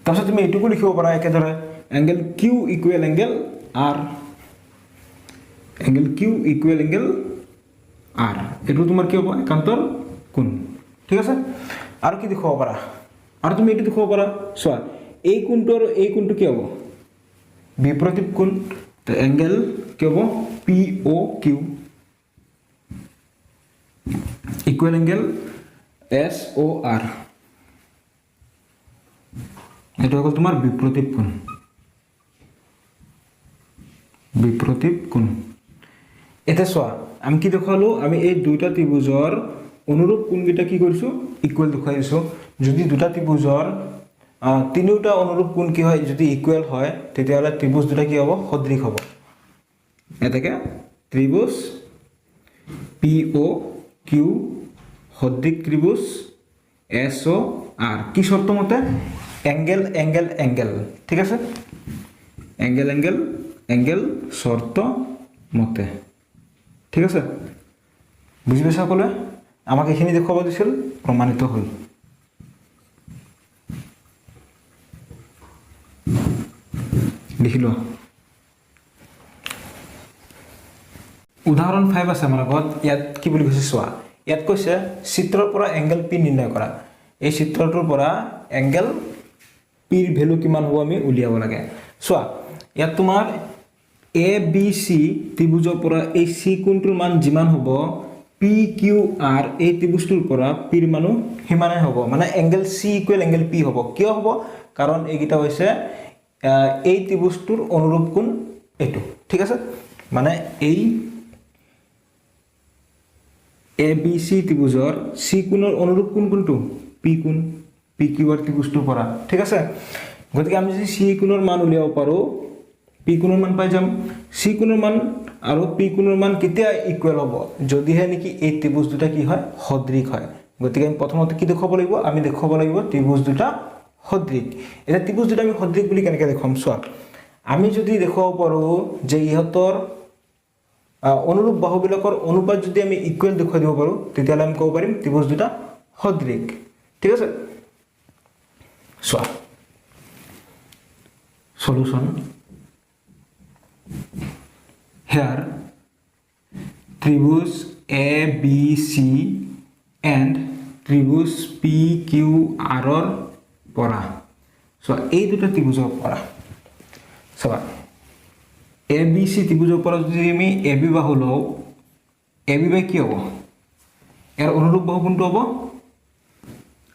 তাৰপিছত তুমি এটুকু লিখিব পাৰা একেদৰে angle Q equal angle R angle Q equal angle R এটো তোমাৰ কি হ'ব একান্তৰ কোণ ঠিক আছে আৰু কি দেখাব পাৰা আৰু তুমি এটো দেখাব পাৰা সোয়া এই কোণটো আৰু এই কোণটো কি হ'ব বিপৰীত কোণ তো এংগেল কি হ'ব POQ ইকুৱেল এংগেল SOR এটা হল তোমাৰ বিপৰীত কোণ এটা সোয়া আমি কি দেখালো আমি এই দুইটা ত্ৰিভুজৰ অনুৰূপ কোণগিটা কি কৰিছো ইকুৱেল দেখাইছো যদি দুটা ত্ৰিভুজৰ তিনিটা অনুৰূপ কোণ কি হয় যদি ইকুৱেল হয় তেতিয়া হলে ত্রিভুজ দুটা কি হ'ব সদৃশ হ'ব এটাকে ত্রিভুজ POQ সদৃশ ত্রিভুজ SOR কি শর্ত মতে এংগেল এংগেল এংগেল ঠিক আছে এংগেল এংগেল এংগেল শর্ত মতে ঠিক আছে বুঝি পাইছা সকলোৱে আমাক এখিনি দেখাব দিছিল প্ৰমাণিত হ'ল লিখি লোৱা উদাহৰণ 5 আছে আমাৰ আগত ইয়াত কি বুলি কৈছে চোৱা ইয়াত কৈছে চিত্ৰৰ পৰা এংগেল P নিৰ্ণয় কৰা এই চিত্ৰটোৰ পৰা এংগেল P ৰ ভ্যালু কিমান হ'ব আমি উলিয়াব লাগে চোৱা ইয়াত তোমাৰ ABC ত্ৰিভুজৰ পৰা এই C কোণটোৰ মান যিমান হ'ব PQR এই ত্ৰিভুজটোৰ পৰা P ৰ মানো হিমানে হ'ব মানে angle C equal angle P হ'ব কিয় হ'ব কাৰণ এইগিটা হৈছে এই ত্ৰিভুজটোৰ অনুৰূপ কোণ এটো ঠিক আছে মানে এই ABC ত্ৰিভুজৰ C কোণৰ অনুৰূপ কোণ কোনটো P কোণ PQR ত্ৰিভুজটোৰ পৰা ঠিক আছে গতিকে আমি যদি C কোণৰ মান উলিয়াব পাৰো P কোণৰ মান পাই যাম C কোণৰ মান আৰু P কোণৰ মান কেতিয়া ইকুৱেল হ'ব যদিহে নেকি এই ত্ৰিভুজ দুটা কি হয় সদৃশ হয় গতিকে আমি প্ৰথমতে কি দেখাব লাগিব আমি দেখাব লাগিব ত্ৰিভুজ দুটা সদৃশ এটা ত্ৰিভুজ দুটা আমি সদৃশ বুলি কেনেকৈ দেখাম চোৱা আমি যদি দেখাব পাৰো যে ইহতৰ অনুৰূপ বাহুবিলাকৰ অনুপাত যদি আমি ইকুৱেল দেখাই দিব পাৰো তেতিয়া আমি ক'ব পাৰিম ত্ৰিভুজ দুটা সদৃশ ঠিক আছে চোৱা solution here tribus ABC and tribus PQR or পৰা so এই দুটা ত্ৰিভুজৰ পৰা চাবা ABC ত্ৰিভুজৰ পৰা যদি আমি AB বাহু লও AB বাই কি হ'ব এর অনুরূপ বাহু কোনটো হ'ব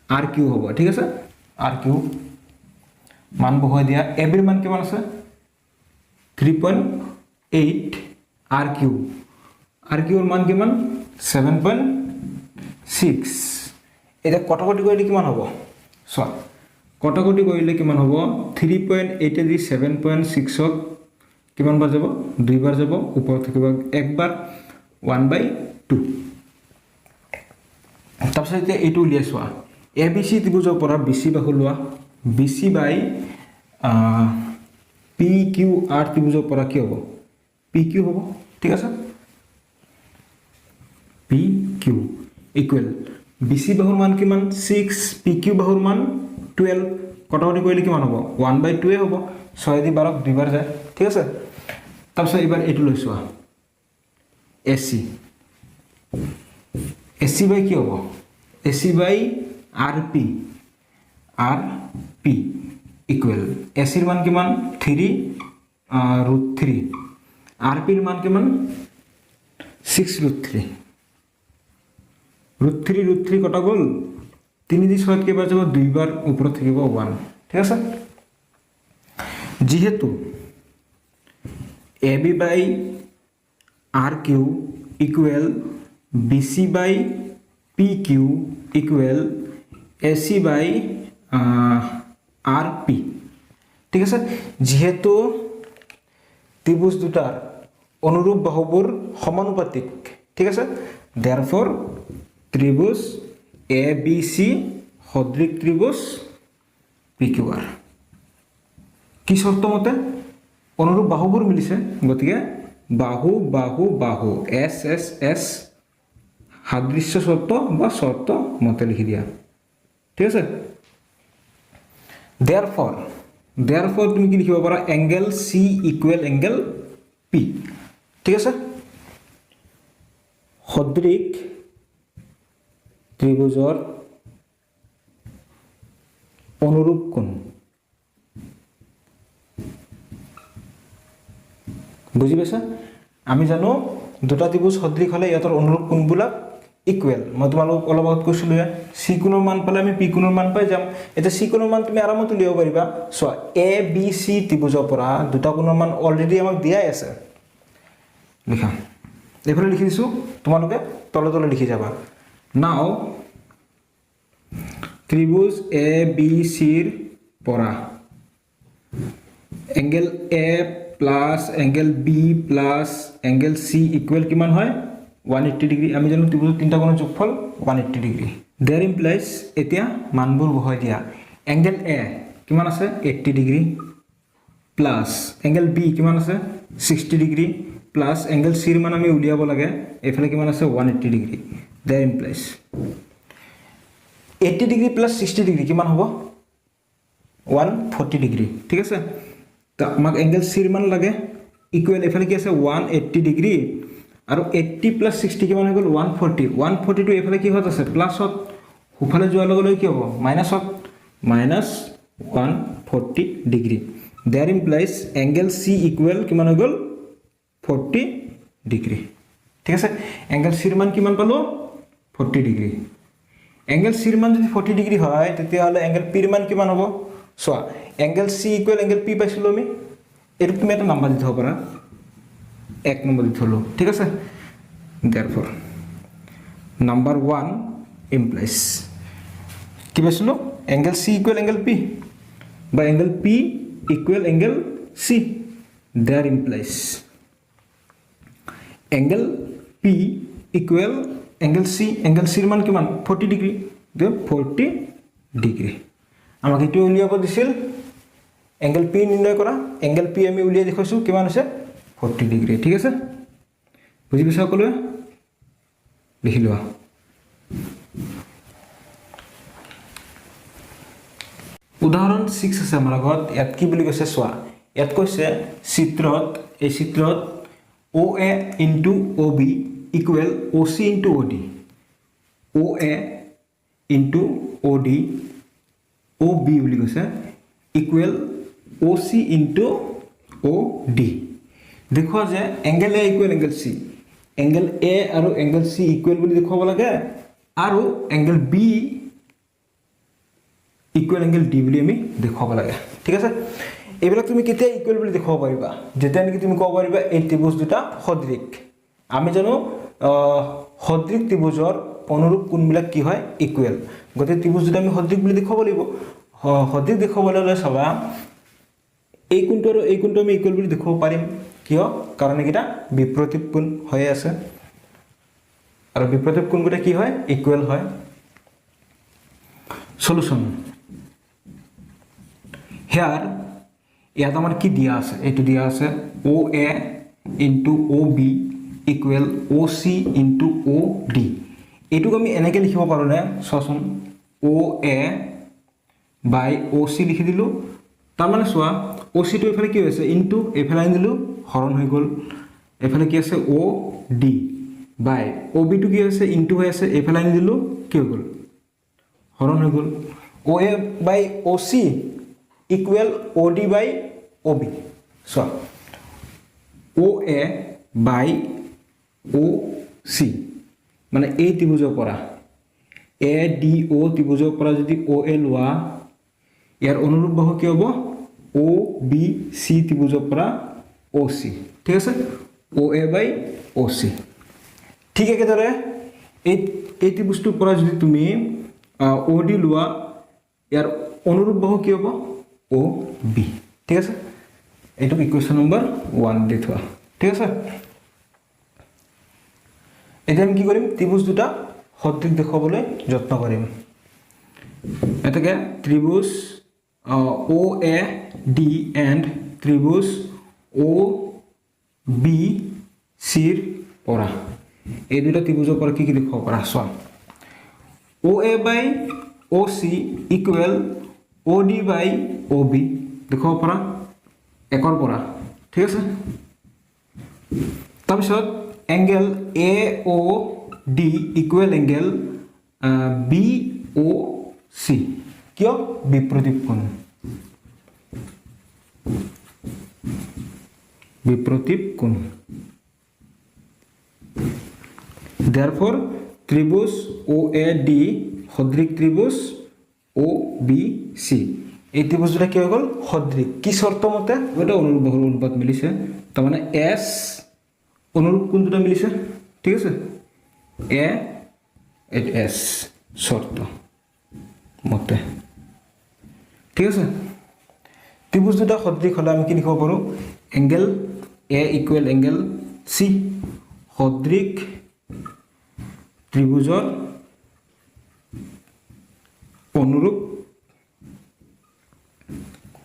RQ হ'ব ঠিক আছে RQ মান বহুৱাই দিয়া AB ৰ মান কিমান আছে 3.8 RQ RQ ৰ মান কিমান 7.6 এটা কটাকটি কৰিলে কিমান হ'ব চোৱা কটাকটি কৰিলে কিমান হ'ব 3.8 এ দি 7.6 ক কিমান বাৰ যাব দুইবাৰ যাব ওপৰত থাকিব একবাৰ 1/2 তাৰপিছত এতিয়া এইটো উলিয়াই চোৱা ABC ত্ৰিভুজৰ পৰা BC বাহু লোৱা BC বাই PQR ত্ৰিভুজৰ পৰা কি হ'ব PQ হ'ব ঠিক আছে PQ ইকুৱেল BC বাহুৰ মান কিমান 6 PQ বাহুৰ মান 12 কটাকটি কৰিলে কিমান হ'ব 1/2 এ হ'ব 6 দি 12 দুইবাৰ যায় ঠিক আছে তাৰপিছত এবাৰ এইটো লৈ চোৱা AC বাই কি হ'ব AC বাই RP ইকুৱেল AC ৰ মান কিমান 3√3 RP ৰ মান কিমান 6√3 √3 কটা গ'ল 3 দি 6 কেবাৰ যাব দুইবাৰ ওপৰত থাকিব 1 ঠিক আছে যেহেতু AB বাই RQ ইকুৱেল BC বাই PQ ইকুৱেল AC বাই RP ঠিক আছে যেহেতু ত্ৰিভুজ দুটাৰ অনুৰূপ বাহুবোৰ সমানুপাতিক ঠিক আছে therefore ত্ৰিভুজ ABC সদৃশ ত্ৰিভুজ PQR কি শৰ্ত মতে অনুৰূপ বাহুবোৰ মিলিছে গতিকে বাহু বাহু বাহু S সাদৃশ্য শৰ্ত বা শৰ্ত মতে লিখি দিয়া ঠিক আছে therefore তুমি কি লিখিব পাৰা angle C equal angle P ঠিক আছে সদৃশ ত্ৰিভুজৰ অনুৰূপ কোণ বুঝি পাইছা আমি জানো দুটা ত্ৰিভুজ সদৃশ হলে ইয়াতৰ অনুৰূপ কোণবিলাক ইকুৱেল মই তোমালোক অলপ আগত কৈছিলো C কোণৰ মান পালে আমি P কোণৰ মান পাই যাম এটা C কোণৰ মান তুমি আৰামত উলিয়াব পাৰিবা সো ABC ত্ৰিভুজৰ পৰা দুটা কোণৰ মান অলৰেডি আমাক দিয়াই আছে লিখা এফালে লিখি দিছো তোমালোকে তলে তলে লিখি যাবা নাও ত্রিভুজ ABC ৰ পৰা angle A plus angle B plus angle C equal কিমান হয় 180 ডিগ্ৰী আমি জানো ত্ৰিভুজৰ তিনটা কোণৰ যোগফল 180 ডিগ্ৰী দেয়াৰ ইমপ্লাইজ এতিয়া মানবোৰ বহাই দিয়া এংগেল A কিমান আছে 80 ডিগ্ৰী প্লাস এংগেল B কিমান আছে 60 ডিগ্ৰী প্লাস এংগেল C ৰ মান আমি উলিয়াব লাগে এফালে কিমান আছে 180 degree there implies 80 degree plus 60 degree কিমান হ'ব 140 ডিগ্ৰী ঠিক আছে তো আমাক এংগেল C ৰ মান লাগে ইকুৱেল এফালে কি আছে 180 ডিগ্ৰী আৰু 80 প্লাস 60 কিমান হৈ গ'ল 140 140 টু এফালে কি হত আছে প্লাসত হুফালে যোৱাৰ লগে লগে কি হ'ব মাইনাসত -140 degree there implies angle C equal কিমান হৈ গ'ল 40 ডিগ্ৰী ঠিক আছে এংগেল C ৰ মান কিমান পালো 40 ডিগ্ৰী এংগেল C ৰ মান যদি 40 ডিগ্ৰী হয় তেতিয়া হলে এংগেল P ৰ মান কিমান হ'ব সোয়া angle C equal angle P পাইছিলো আমি এর তুমি এটা নাম্বার দিতে পারা 1 নম্বর দিতে হলো ঠিক আছে therefore number 1 implies কি পাইছিলো angle C equal angle P বা angle P equal angle C there implies angle P equal angle C angle C ৰ মান কিমান 40 ডিগ্ৰী দে 40 ডিগ্ৰী আমাক এটো উলিয়াব দিছিল এংগেল P নিৰ্ণয় কৰা এংগেল P আমি উলিয়াই দেখাইছো কিমান আছে 40 ডিগ্ৰী ঠিক আছে বুজি পাইছা সকলোৱে লিখি লোৱা উদাহৰণ 6 আছে আমাৰ আগত ইয়াত কি বুলি কৈছে চোৱা ইয়াত কৈছে চিত্ৰত এই চিত্ৰত OA into OB equal OC into OD OA into OD OB বুলি কৈছে equal OC into OD দেখুৱা যে angle A equal angle C angle A আৰু এংগল C equal বুলি দেখুৱাব লাগে আৰু angle B equal angle D বুলি আমি দেখুৱাব লাগে ঠিক আছে এইবিলাক তুমি কেতিয়া ইকুৱেল বুলি দেখুৱাব পাৰিবা যেতিয়া নেকি তুমি ক'ব পাৰিবা এই ত্ৰিভুজ দুটা সদৃশ আমি জানো সদৃশ ত্ৰিভুজৰ অনুৰূপ কোণবিলাক কি হয় ইকুৱেল গতে ত্ৰিভুজ দুটা আমি সদৃশ বুলি দেখুৱাব লাগিব সদৃশ দেখুৱাবলৈ হ'লে চাবা এই কোণটো আৰু এই কোণটো আমি ইকুৱেল বুলি দেখুৱাব পাৰিম কিয় কাৰণ এটা বিপৰীত কোণ হৈ আছে আৰু বিপৰীত কোণগুলো কি হয় ইকুৱেল হয় সলিউশন here ইয়াত আমাৰ কি দিয়া আছে এটো দিয়া আছে OA into OB equal OC into OD এটুক আমি এনেকে লিখিব পাৰো না সচন OA by OC লিখি দিলো তাৰ মানে সোয়া OC টো এফালে কি হৈছে ইনটু এফালে আনি দিলো হৰণ হৈ গল এফালে কি আছে OD by OB টো কি হৈছে ইনটু হৈ আছে এফালে আনি দিলো কি হৈ গল হৰণ হৈ গল OA by OC equal OD by OB so OA by OC মানে এই ত্ৰিভুজৰ পৰা ADO ত্ৰিভুজৰ পৰা যদি OA লোৱা ইয়াৰ অনুৰূপ বাহু কি হ'ব OBC ত্ৰিভুজৰ পৰা OC ঠিক আছে OA by OC ঠিক একেদৰে এই ত্ৰিভুজটোৰ পৰা যদি তুমি OD লোৱা ইয়াৰ অনুৰূপ বাহু কি হ'ব OB ঠিক আছে এইটো ইকুৱেশ্যন নম্বৰ 1 দি থোৱা ঠিক আছে এতিয়া আমি কি কৰিম ত্ৰিভুজ দুটা সদৃশ দেখাবলৈ যত্ন কৰিম এটাকে ত্ৰিভুজ OAD and ত্ৰিভুজ OBC ৰ পৰা এই দুটা ত্ৰিভুজৰ পৰা কি কি দেখাব পাৰা চোৱা OA by OC equal OD by OB দেখাব পাৰা একৰ পৰা ঠিক আছে তাৰপিছত angle AOD equal angle BOC কিয় বিপৰীত কোণ therefore ত্রিভুজ OAD সদৃশ ত্রিভুজ OBC এই ত্রিভুজ দুটা কি হৈ গল সদৃশ কি শর্ত মতে এটা অনুরূপ বাহুর অনুপাত মিলিছে তার মানে S অনুরূপ কোণ দুটা মিলিছে ঠিক আছে A and S শর্ত মতে ঠিক আছে ত্রিভুজ দুটা সদৃশ হলে আমি কি লিখিব পাৰো angle A equal angle C সদৃশ ত্ৰিভুজৰ অনুরূপ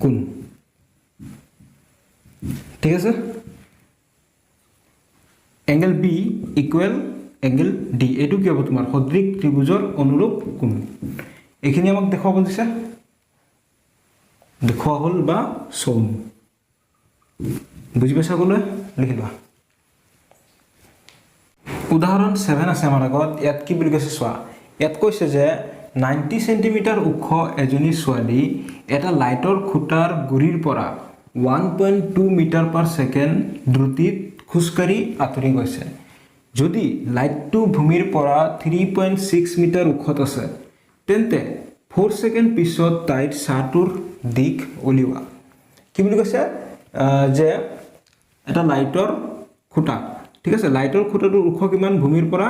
কোণ ঠিক আছে angle B equal angle D এটো কি হ'ব তোমাৰ সদৃশ ত্ৰিভুজৰ অনুৰূপ কোণ এখিনি আমাক দেখাব দিছে দেখুৱা হল বা shown বুজি পাইছা গলে লিখি লোৱা উদাহৰণ 7 আছে আমাৰ আগত ইয়াত কি বুলি কৈছে চোৱা ইয়াত কৈছে যে 90 সেন্টিমিটাৰ ওখ এজনী ছোৱালী এটা লাইটৰ খুঁটাৰ গুৰিৰ পৰা 1.2 মিটাৰ পাৰ সেকেন্ড দ্ৰুতিত খুজকাৰি আতৰি গৈছে যদি লাইটটো ভূমিৰ পৰা 3.6 মিটাৰ ওখত আছে তেন্তে 4 সেকেন্ড পিছত তাইৰ ছাটোৰ দিক উলিওৱা কি বুলি কৈছে যে এটা লাইটৰ খুঁটা ঠিক আছে লাইটৰ খুঁটাটোৰ ওখ কিমান ভূমিৰ পৰা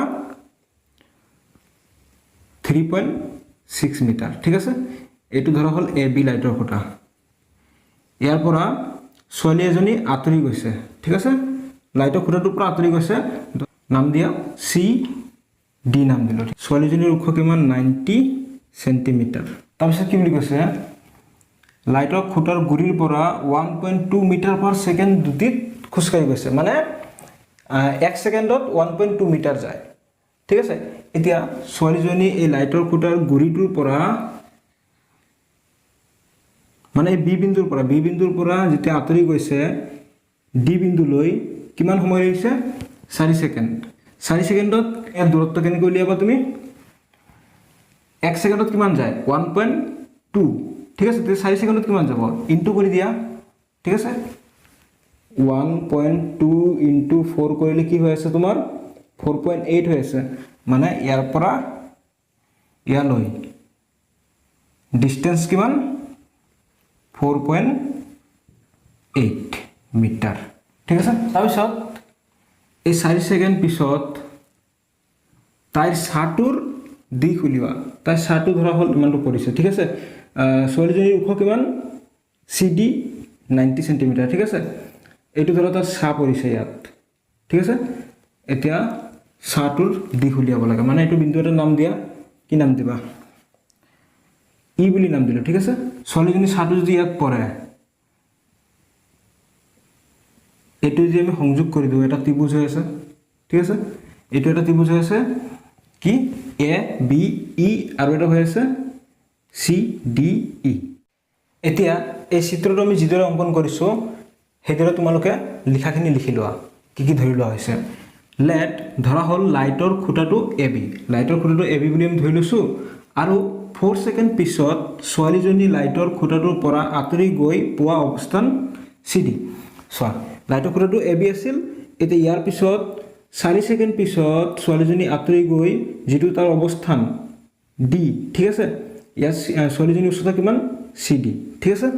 3.6 মিটাৰ ঠিক আছে এটো ধৰা হল AB লাইটৰ খুঁটা ইয়াৰ পৰা ছোৱালী এজনী আতৰি গৈছে ঠিক আছে লাইটৰ খুঁটাটোৰ পৰা আতৰি গৈছে নাম দিয়া CD নাম দিলো ছোৱালীজনীৰ ওখ কিমান 90 সেন্টিমিটাৰ তাৰপিছত কি বুলি কৈছে লাইটৰ খুঁটাৰ গুৰিৰ পৰা 1.2 মিটাৰ পাৰ সেকেন্ড দ্ৰুতিত খুজকাৰি গৈছে মানে 1 সেকেন্ডত 1.2 মিটাৰ যায় ঠিক আছে এতিয়া ছোৱালীজনী এই লাইটৰ খুঁটাৰ গুৰিটোৰ পৰা মানে বি বিন্দুৰ পৰা যেতিয়া আঁতৰি গৈছে ডি বিন্দুলৈ কিমান সময় লাগিছে 4 সেকেন্ড 4 সেকেন্ডত এর দূরত্ব কেনেকৈ উলিয়াবা তুমি 1 সেকেন্ডত কিমান যায় 1.2 ঠিক আছে 4 সেকেন্ডত কিমান যাব ইনটু কৰি দিয়া ঠিক আছে 1.2 ইনটু 4 কৰিলে কি হৈ আছে তোমাৰ 4.8 হৈ আছে মানে ইয়াৰ পৰা ইয়ালৈ ডিসটেন্স কিমান 4.8 মিটাৰ ঠিক আছে তাৰপিছত এই 4 সেকেন্ড পিছত তাইৰ ছাটোৰ দিশ উলিওৱা তাই ছাটো ধৰা হল ইমানটো পৰিছে ঠিক আছে ছোৱালীজনীৰ ওখ কিমান সিডি 90 সেন্টিমিটাৰ ঠিক আছে এইটো ধৰা তাৰ ছা পৰিছে ইয়াত ঠিক আছে এতিয়া ছাটোৰ দিশ উলিয়াব লাগে মানে এইটো বিন্দু এটা নাম দিয়া কি নাম দিবা ই বুলি নাম দিলো ঠিক আছে ছোৱালীজনী ছাটো যদি ইয়াত পৰে এইটো যে আমি সংযোগ কৰি দিও এটা ত্ৰিভুজ হৈ আছে ঠিক আছে এইটো এটা ত্ৰিভুজ হৈ আছে কি এ বি ই আৰু এটা হৈ আছে সি ডি ই এতিয়া এই চিত্ৰটো আমি যিদৰে অঙ্কন কৰিছো হেদৰে তোমালোকে লিখাখিনি লিখি লোৱা কি কি ধৰি লোৱা হৈছে লেট ধৰা হল লাইটৰ খুঁটাটো এবি বুলি আমি ধৰি লৈছো আৰু 4 সেকেন্ড পিছত ছোৱালীজনী লাইটৰ খুঁটাটোৰ পৰা আঁতৰি গৈ পোৱা অৱস্থান সিডি চোৱা লাইটৰ খুঁটাটো এবি আছিল এতিয়া ইয়াৰ পিছত 4 সেকেন্ড পিছত ছোৱালীজনী আঁতৰি গৈ যেটো তাৰ অৱস্থান ডি ঠিক আছে ইয়াৰ ছোৱালীজনীৰ উচ্চতা কিমান সিডি ঠিক আছে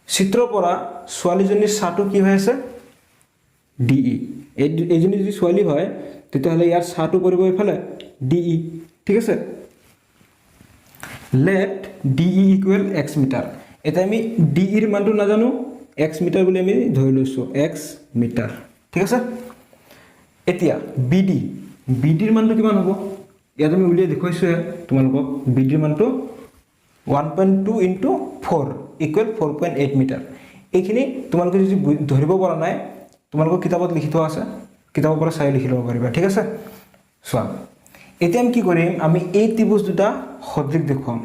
চিত্ৰৰ পৰা ছোৱালীজনীৰ ছাটো কি হৈ আছে ডি ই এইজনী যদি ছোৱালী হয় তেতিয়াহলে ইয়াৰ ছাটো পৰিব ইফালে ডি ই ঠিক আছে let de equal x metre এটা আমি de এৰ মানটো নাজানো x মিটাৰ বুলি আমি ধৰি লৈছো x মিটাৰ ঠিক আছে এতিয়া bd এৰ মানটো কিমান হ'ব ইয়াত আমি উলিয়াই দেখুৱাইছো তোমালোকক bd এৰ মানটো 1.2 into 4 equal 4.8 মিটাৰ এইখিনি তোমালোকে যদি ধৰিব পৰা নাই তোমালোকক কিতাপত লিখি থোৱা আছে কিতাপৰ পৰা চাই লিখি ল'ব পাৰিবা ঠিক আছে চোৱা এতিয়া আমি কি কৰিম আমি এই ত্ৰিভুজ দুটা সদৃশ দেখুৱাম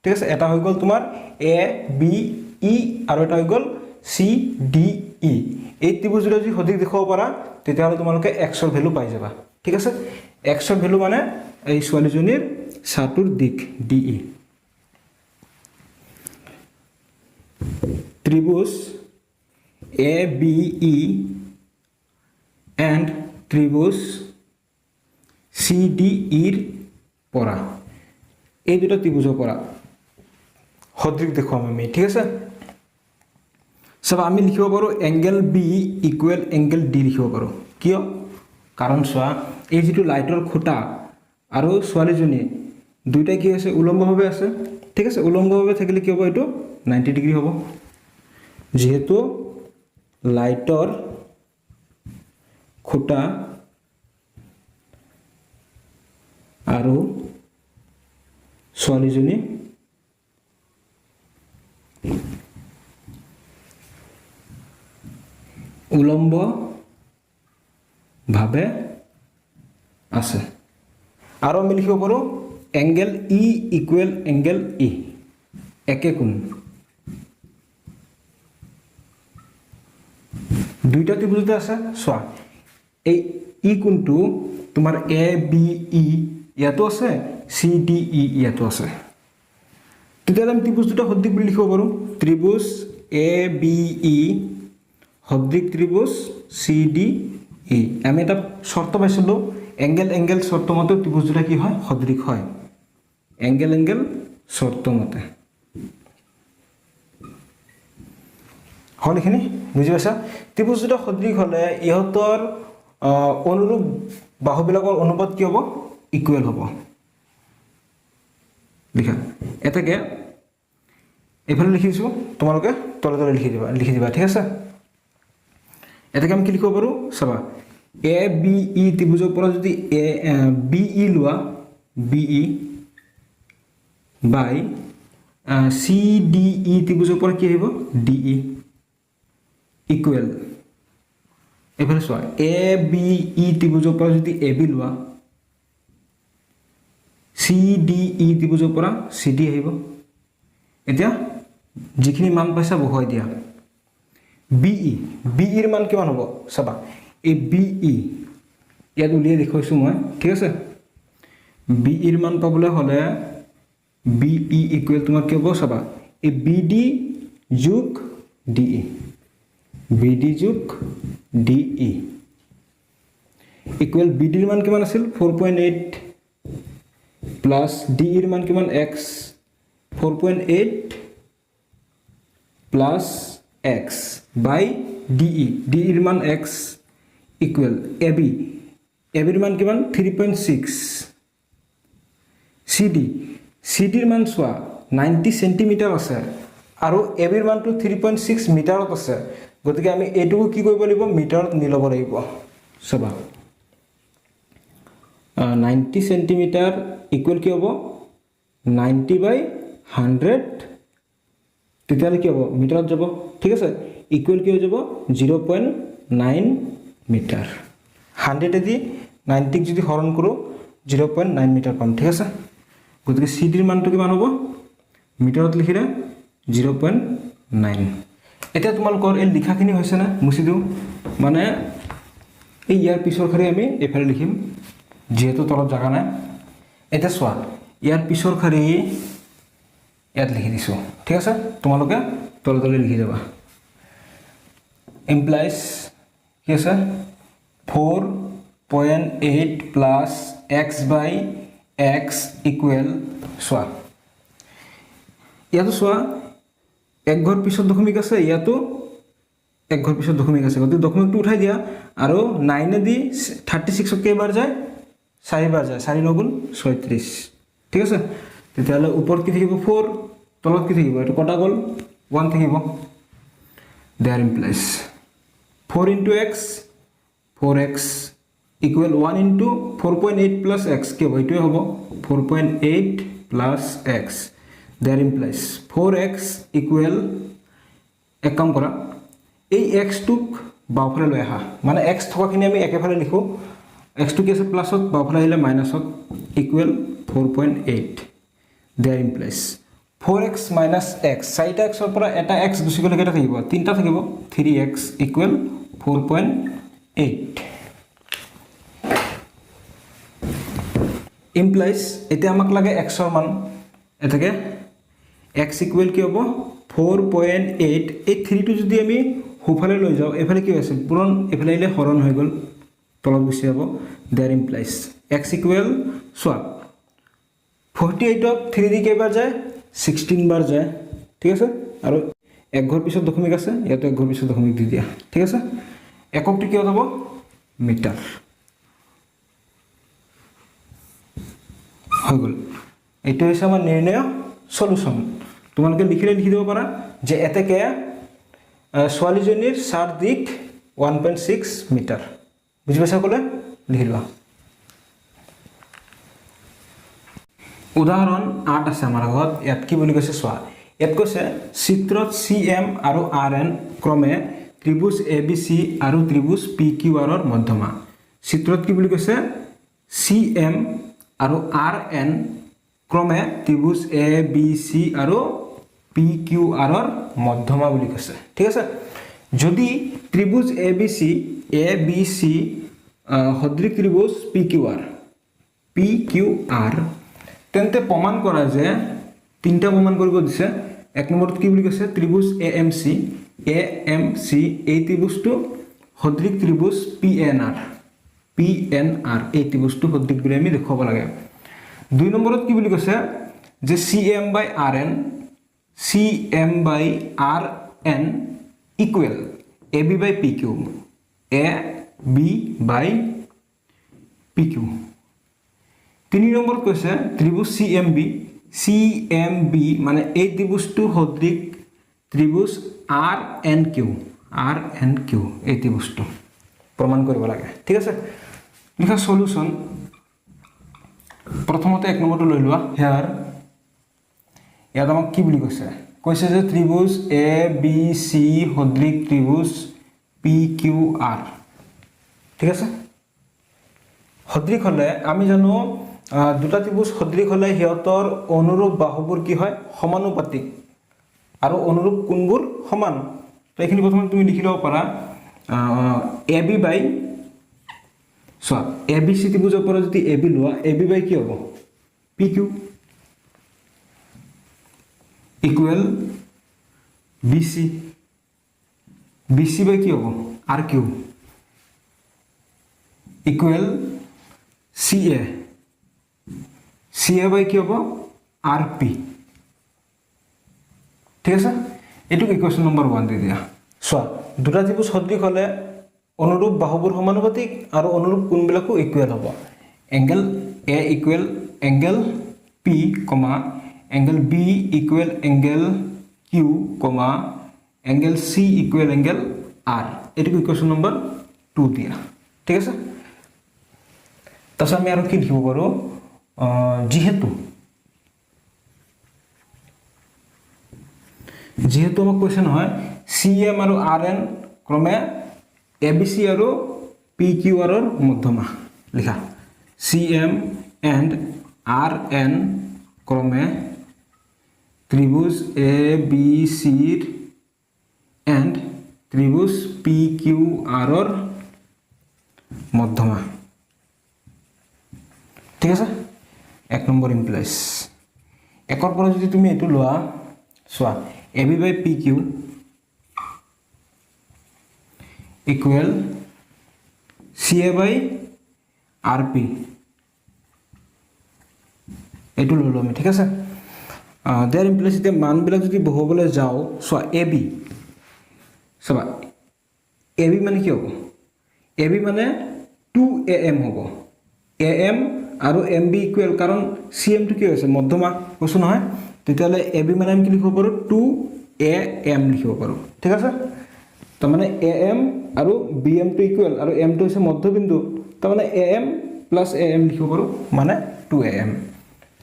ঠিক আছে এটা হৈ গল তোমাৰ এ বি ই আৰু এটা হৈ গল সি ডি ই এই ত্ৰিভুজ দুটা যদি সদৃশ দেখুৱাব পাৰা তেতিয়াহলে তোমালোকে x ৰ ভ্যালু পাই যাবা ঠিক আছে x ৰ ভ্যালু মানে এই ছোৱালীজনীৰ ছাটোৰ দিক ডি ই ত্ৰিভুজ এ বি ই এন্ড ত্ৰিভুজ সিডি ইৰ পৰা এই দুটা ত্ৰিভুজৰ পৰা সদৃশ দেখুৱাম আমি ঠিক আছে সব আমি লিখিব পাৰো angle B equal angle D লিখিব পাৰো কিয় কাৰণ চোৱা এই যেটো লাইটৰ খুঁটা আৰু ছোৱালীজনী দুইটা কি আছে উলম্বভাৱে আছে ঠিক আছে উলম্বভাৱে থাকিলে কি হ'ব এটো 90 ডিগ্ৰী হ'ব যেহেতু লাইটৰ খুঁটা আৰু ছোৱালীজনী উলম্ব ভাবে আছে আৰু আমি লিখিব পাৰো এংগেল ই ইকুৱেল এংগেল ই একে কোণ দুইটা ত্ৰিভুজতে আছে চোৱা এই ই কোণটো তোমাৰ এ বি ই ইয়াতো আছে সি ডি ই ইয়াতো আছে তেতিয়াহ'লে আমি ত্ৰিভুজ দুটা সদৃশ বুলি লিখিব পাৰো ত্ৰিভুজ এ বি ই সদৃশ ত্ৰিভুজ সি ডি ই আমি এটা শৰ্ত পাইছিলো এংগেল এংগেল শৰ্ত মতে ত্ৰিভুজ দুটা কি হয় সদৃশ হয় এংগেল এংগেল শৰ্ত মতে হল এখিনি বুজি পাইছা ত্ৰিভুজ দুটা সদৃশ হলে ইহতৰ অনুৰূপ বাহুবিলাকৰ অনুপাত কি হ'ব ইকুৱেল হ'ব লিখা এটাকে এফালে লিখিছো তোমালোকে তলে তলে লিখি দিবা ঠিক আছে এটাকে আমি কি লিখিব পাৰো চাবা এ বি ই ত্ৰিভুজৰ পৰা যদি এ বি ই লোৱা B E by C D E ত্ৰিভুজৰ পৰা কি আহিব ডি ই ইকুৱেল এফালে চোৱা এ বি ই ত্ৰিভুজৰ পৰা যদি এ বি লোৱা সি ডি ই ত্ৰিভুজৰ পৰা সি ডি আহিব এতিয়া যিখিনি মান পাইছা বহুৱাই দিয়া BE BE ৰ মান কিমান হ'ব চাবা এই BE ইয়াত উলিয়াই দেখুৱাইছো মই ঠিক আছে BE ৰ মান পাবলৈ হলে BE ইকুৱেল তোমাৰ কি হ'ব চাবা এই BD যোগ DE BD যোগ DE ইকুৱেল BD ৰ মান কিমান আছিল 4.8 প্লাস DE ৰ মান কিমান x 4.8 plus x by DE DE ৰ মান x equal AB AB ৰ মান কিমান 3.6 CD ৰ মান চোৱা 90 সেন্টিমিটাৰ আছে আৰু AB ৰ মানটো 3.6 মিটাৰত আছে গতিকে আমি এটো কি কৰিব লাগিব মিটাৰত নিলব লাগিব সবা 90 সেন্টিমিটাৰ ইকুৱেল কি হ'ব 90 by 100 তেতিয়ালে কি হ'ব মিটাৰত যাব ঠিক আছে ইকুৱেল কি হৈ যাব 0.9 মিটাৰ 100 এদি 90 ক যদি হৰণ কৰো 0.9 মিটাৰ পাম ঠিক আছে গতিকে CD ৰ মানটো কিমান হ'ব মিটাৰত লিখিলে 0.9 এটা তোমালোকৰ এই লিখাখিনি হৈছে না মুছি দিও মানে এই ইয়াৰ পিছৰ খালি আমি এফালে লিখিম যেহেতু তলত জাগা নাই এটা সোৱা ইয়াৰ পিছৰ খালি ইয়াত লিখি দিছো ঠিক আছে তোমালোকে তলে লিখি যাবা implies কি আছে 4.8 plus x by x equal সোৱা ইয়াতো সোৱা এক ঘৰ পিছত দশমিক আছে ইয়াতো এক ঘৰ পিছত দশমিক আছে গতি দশমিকটো উঠাই দিয়া আৰু 9 দি 36 ক কেইবাৰ যায় 4 বাৰ যায় 4 9 36 ঠিক আছে তেতিয়ালে ওপৰত কি থাকিব 4 তলত কি থাকিব এটো কটা গল 1 থাকিব there implies 4 into x 4x equal 1 into 4.8 plus x কি হ'ব এটো হ'ব 4.8 plus x there implies 4x equal এক কাম কৰা এই x টুক বাওফালে লৈ আহা মানে x থকাখিনি আমি একেফালে লিখো x টু কি আছে প্লাসত বাওফালে আহিলে মাইনাসত equal 4.8 there implies 4x minus x চাইটা x ৰ পৰা এটা x গুছি গলে কেটা থাকিব তিনটা থাকিব 3x equal 4.8 implies এটা আমাক লাগে x ৰ মান এটাকে x equal কি হ'ব 4.8 এই 3 টো যদি আমি হুফালে লৈ যাও এফালে কি হৈছে পুৰণ এফালে ইলে হৰণ হৈ গল তলত গুছি যাব there implies x equal সোৱা 48 of 3 দি কেইবাৰ যায় 16 বাৰ যায় ঠিক আছে আৰু এক ঘৰ পিছত দশমিক আছে ইয়াতো এক ঘৰ পিছত দশমিক দি দিয়া ঠিক আছে এককটো কি হ'ব মিটাৰ হৈ গল এইটো হৈছে আমাৰ নিৰ্ণয় সলিউশন তোমালোকে লিখিলে লিখি দিব পাৰা যে এতেকে ছোৱালীজনীৰ সাৰ দিক 1.6 মিটাৰ বুজি পাইছা কলে লিখি লোৱা উদাহৰণ 8 আছে আমাৰ আগত ইয়াত কি বুলি কৈছে সোৱা ইয়াত কৈছে চিত্ৰত CM আৰু RN ক্ৰমে ত্ৰিভুজ ABC আৰু ত্ৰিভুজ PQR ৰ মধ্যমা চিত্ৰত কি বুলি কৈছে CM আৰু RN ক্ৰমে ত্ৰিভুজ ABC আৰু PQR ৰ মধ্যমা বুলি কৈছে ঠিক আছে যদি ত্ৰিভুজ ABC সদৃশ ত্ৰিভুজ PQR তেন্তে প্ৰমাণ কৰা যে তিনটা প্ৰমাণ কৰিব দিছে এক নম্বৰত কি বুলি কৈছে ত্ৰিভুজ AMC এই ত্ৰিভুজটো সদৃশ ত্ৰিভুজ PNR এই ত্ৰিভুজটো সদৃশ বুলি আমি দেখাব লাগে দুই নম্বৰত কি বুলি কৈছে যে CM by RN equal AB by PQ তিনি নম্বৰত কৈছে ত্ৰিভুজ CMB মানে এই ত্ৰিভুজটো সদৃশ ত্ৰিভুজ RNQ এই ত্ৰিভুজটো প্ৰমাণ কৰিব লাগে ঠিক আছে লিখা সলিউশন প্ৰথমতে এক নম্বৰটো লৈ লোৱা হিয়াৰ ইয়াত আমাক কি বুলি কৈছে যে ত্ৰিভুজ ABC সদৃশ ত্ৰিভুজ PQR ঠিক আছে সদৃশ হলে আমি জানো দুটা ত্ৰিভুজ সদৃশ হলে হিয়তৰ অনুৰূপ বাহুবোৰ কি হয় সমানুপাতিক আৰু অনুৰূপ কোণবোৰ সমান তো এইখিনি প্ৰথমে তুমি লিখি ল'ব পাৰা এ বি বাই চোৱা এ বি চি ত্ৰিভুজৰ পৰা যদি এ বি লোৱা এ বি বাই কি হ'ব P Q equal B C by কি হ'ব R Q equal C A by কি হ'ব আৰ পি ঠিক আছে এইটো ইকুৱেশ্যন নম্বৰ 1 দি দিয়া চোৱা দুটা ত্ৰিভুজ সদৃশ হ'লে অনুৰূপ বাহুবোৰ সমানুপাতিক আৰু অনুৰূপ কোণবিলাকো ইকুৱেল হ'ব angle A equal angle P comma angle B equal angle Q comma angle C equal angle R এইটো ইকুৱেশ্যন নম্বৰ 2 দিয়া ঠিক আছে তাৰপিছত আমি আৰু কি লিখিব পাৰোঁ যিহেতু আমাক কৈছে নহয় চি এম আৰু আৰ এন ক্ৰমে এ বি চি আৰু পি কিউ আৰৰ মধ্যমা লিখা C M and R N ক্ৰমে ত্ৰিভুজ এ বি চিৰ এণ্ড ত্ৰিভুজ পি কিউ আৰৰ মধ্যমা ঠিক আছে 1 নম্বৰ ইমপ্লাইজ একৰ পৰা যদি তুমি এইটো লোৱা চোৱা এ B by P Q equal C A by R P এইটো লৈ ল'ম ঠিক আছে দেয়াৰ ইমপ্লাইজ এতিয়া মানবিলাক যদি বহুৱাবলৈ যাওঁ চোৱা এ বি চাবা এ বি মানে কি হ'ব এ বি মানে 2am হ'ব am আৰু এম বি ইকুৱেল কাৰণ চি এমটো কি হৈছে মধ্যমা কৈছোঁ নহয় তেতিয়াহ'লে এ বি মানে আমি কি লিখিব পাৰোঁ 2am লিখিব পাৰোঁ ঠিক আছে তাৰমানে am আৰু বি এমটো ইকুৱেল আৰু এমটো হৈছে মধ্যবিন্দু তাৰমানে am প্লাছ am লিখিব পাৰোঁ মানে 2am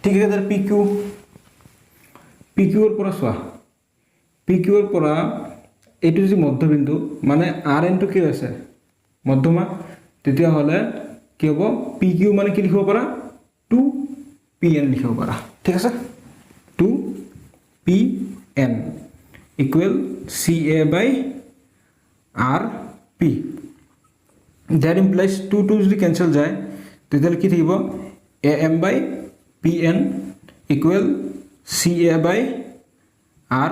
ঠিক আছে পি কিউৰ পৰা চোৱা পি কিউৰ পৰা এইটো যদি মধ্যবিন্দু মানে আৰ এনটো কি হৈছে মধ্যমা তেতিয়াহ'লে কি হ'ব পি কিউ মানে কি লিখিব পাৰা 2pn লিখিব পাৰা ঠিক আছে 2pn equal C A by R P that implies 2 যদি কেঞ্চেল যায় তেতিয়াহ'লে কি থাকিব A M by P N equal C A by R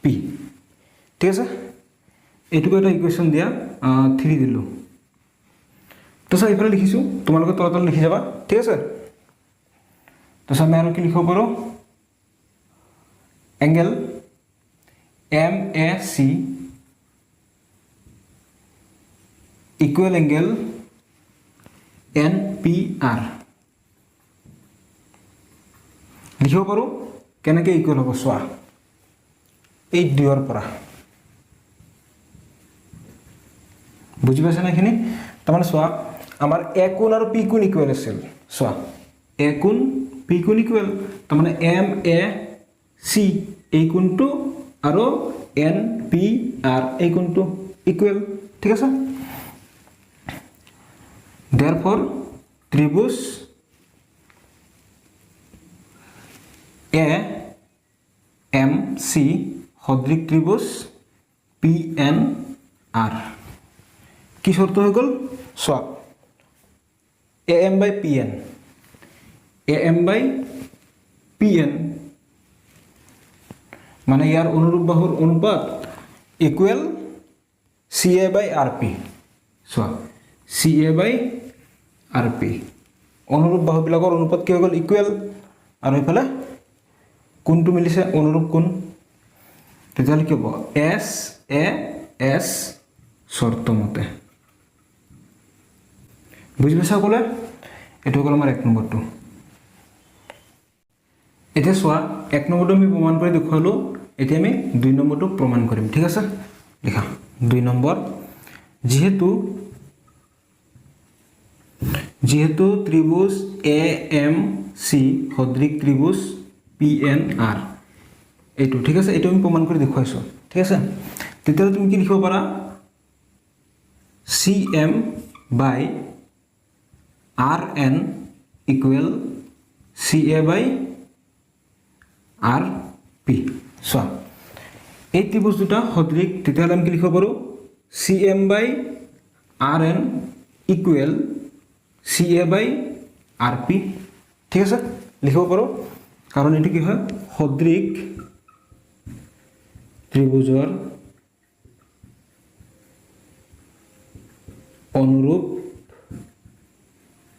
P ঠিক আছে এইটোকে এটা ইকুৱেশ্যন দিয়া 3 দিলোঁ তাৰপিছত এইফালে লিখিছোঁ তোমালোকে তলত লিখি যাবা ঠিক আছে তাৰপিছত আমি আৰু কি লিখিব পাৰোঁ angle M A C equal angle N P R লিখিব পাৰোঁ কেনেকৈ ইকুৱেল হ'ব চোৱা এই 2ৰ পৰা বুজি পাইছে না এইখিনি তাৰমানে চোৱা আমাৰ এ কোণ আৰু পি কোণ ইকুৱেল আছিল চোৱা এ কোণ পি কোণ ইকুৱেল তাৰমানে এম এ চি এই কোণটো আৰু এন পি আৰ এই কোণটো ইকুৱেল ঠিক আছে therefore ত্ৰিভুজ এ এম চি সদৃশ ত্ৰিভুজ পি এন আৰ কি শৰ্ত হৈ গ'ল চোৱা am by pn মানে ইয়াৰ অনুৰূপ বাহুৰ অনুপাত ইকুৱেল CA by RP চোৱা CA by RP অনুৰূপ বাহুবিলাকৰ অনুপাত কি হৈ গ'ল ইকুৱেল আৰু ইফালে কোনটো মিলিছে অনুৰূপ কোন তেতিয়াহ'লে কি হ'ব SAS শৰ্ত মতে বুঝি পাইছা ক'লে এটো হ'ল আমাৰ 1 নম্বৰটো এতিয়া চোৱা 1 নম্বৰটো আমি প্ৰমাণ কৰি দেখুৱালো এতিয়া আমি 2 নম্বৰটো প্ৰমাণ কৰিম ঠিক আছে লিখা 2 নম্বৰ যেহেতু ত্ৰিভুজ AMC সদৃশ ত্ৰিভুজ PNR এইটো ঠিক আছে এইটো আমি প্ৰমাণ কৰি দেখুৱাইছো ঠিক আছে তেতিয়াহ'লে তুমি কি লিখিব পাৰা CM by RN equal CA by RP চোৱা এই ত্ৰিভুজ দুটা সদৃশ তেতিয়াহ'লে আমি কি লিখিব পাৰোঁ CM বাই RN ইকুৱেল CA বাই RP ঠিক আছে লিখিব পাৰোঁ কাৰণ এইটো কি হয় সদৃশ ত্ৰিভুজৰ অনুৰূপ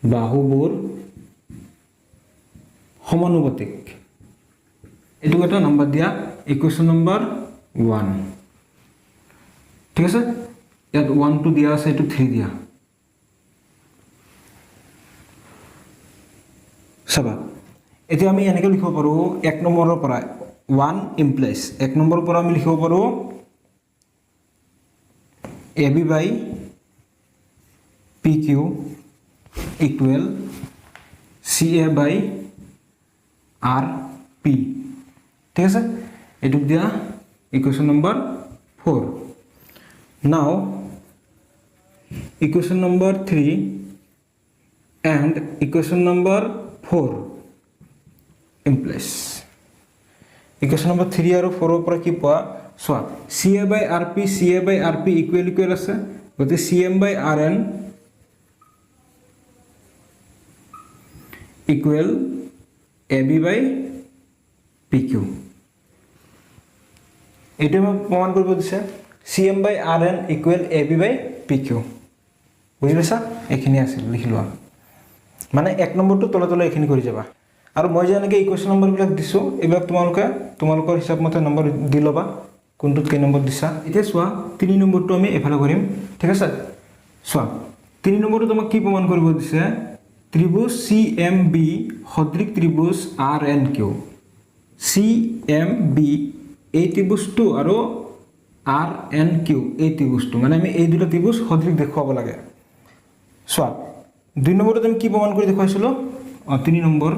বাহুবোৰ সমানুপাতিক এইটো এটা নম্বৰ দিয়া ইকুৱেশ্যন নম্বৰ 1 ঠিক আছে ইয়াত 1 টো দিয়া আছে এইটো 3 দিয়া চাবা এতিয়া আমি এনেকৈ লিখিব পাৰোঁ 1 নম্বৰৰ পৰা 1 ইমপ্লাইজ 1 নম্বৰৰ পৰা আমি লিখিব পাৰোঁ AB বাই PQ ইকুৱেল CA বাই RP ঠিক আছে এইটো দিয়া equation number 4 now equation number 3 and equation number 4 implies equation number 3 আৰু 4 পৰা কি পোৱা চোৱা CA by RP ইকুৱেল আছে গতি CM by RN equal AB by PQ এইটো মই প্ৰমাণ কৰিব দিছে CM by RN equal AB by PQ বুজি পাইছা এইখিনি আছে লিখি লোৱা মানে 1 নম্বৰটো তলে তলে এইখিনি কৰি যাবা আৰু মই যে এনেকৈ ইকুৱেশ্যন নম্বৰবিলাক দিছো এইবিলাক তোমালোকৰ হিচাপ মতে নম্বৰ দি ল'বা কোনটোত কেই নম্বৰ দিছা এতিয়া চোৱা 3 নম্বৰটো আমি এফালে কৰিম ঠিক আছে চোৱা 3 নম্বৰটো তোমাক কি প্ৰমাণ কৰিব দিছে ত্ৰিভুজ CMB সদৃশ ত্ৰিভুজ RNQ CMB এই ত্ৰিভুজটো আৰু RNQ এই ত্ৰিভুজটো মানে আমি এই দুটা ত্ৰিভুজ সদৃশ দেখুৱাব লাগে চোৱা 2 নম্বৰত আমি কি প্ৰমাণ কৰি দেখুৱাইছিলো 3 নম্বৰ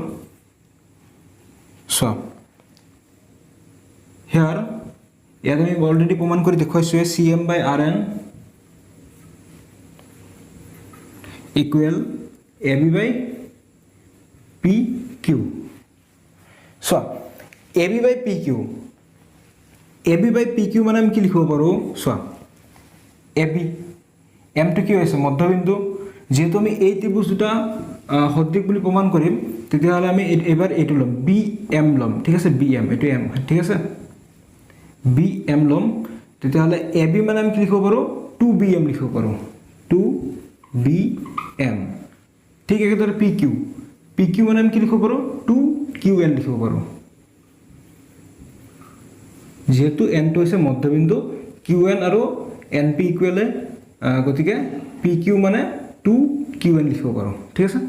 চোৱা হিয়াৰ ইয়াত আমি অলৰেডি প্ৰমাণ কৰি দেখুৱাইছো CM by RN equal AB by PQ চোৱা AB by PQ মানে আমি কি লিখিব পাৰোঁ চোৱা AB M টো কি হৈছে মধ্যবিন্দু যেহেতু আমি এই ত্ৰিভুজ দুটা সদৃশ বুলি প্ৰমাণ কৰিম তেতিয়াহ'লে আমি এবাৰ এইটো ল'ম BM ল'ম ঠিক আছে BM এইটো M ঠিক আছে BM ল'ম তেতিয়াহ'লে AB মানে আমি কি লিখিব পাৰোঁ 2BM লিখিব পাৰোঁ 2BM ঠিক একেদৰে PQ মানে আমি কি লিখিব পাৰোঁ 2QN লিখিব পাৰোঁ যেহেতু N টো হৈছে মধ্যবিন্দু QN আৰু NP ইকুৱেলে গতিকে PQ মানে 2QN লিখিব পাৰোঁ ঠিক আছে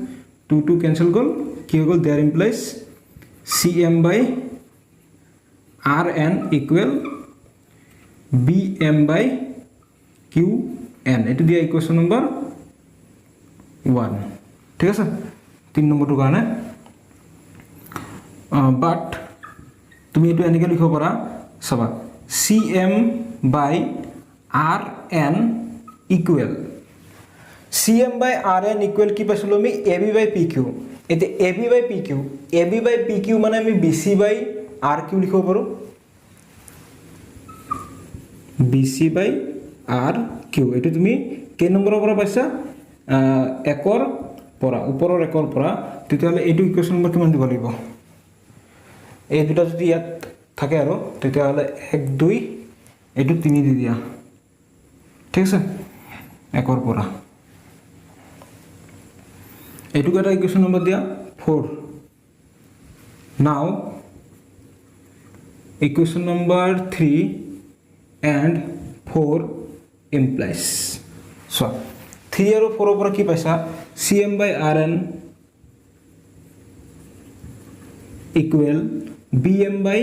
2 কেনসেল গ'ল কি হৈ গ'ল there implies CM by RN equal BM by QN এইটো দিয়া ইকুৱেশ্যন নম্বৰ 1 ঠিক আছে 3 নম্বৰটোৰ কাৰণে বাট তুমি এইটো এনেকৈ লিখিব পাৰা চাবা CM by RN equal CM by RN equal কি পাইছিলোঁ আমি AB by PQ এতিয়া AB by PQ মানে আমি BC by RQ লিখিব পাৰোঁ BC by RQ এইটো তুমি কেই নম্বৰৰ পৰা পাইছা 1ৰ পৰা ওপৰৰ 1ৰ পৰা তেতিয়াহ'লে এইটো ইকুৱেশ্যন নম্বৰ কিমান দিব লাগিব এই দুটা যদি ইয়াত থাকে আৰু তেতিয়াহ'লে 1 2 এইটো 3 দি দিয়া ঠিক আছে 1ৰ পৰা এইটো এটা ইকুৱেশ্যন নম্বৰ দিয়া 4 নাও equation number 3 and 4 implies so 3 আৰু 4 পৰা কি পাইছা CM by RN equal BM by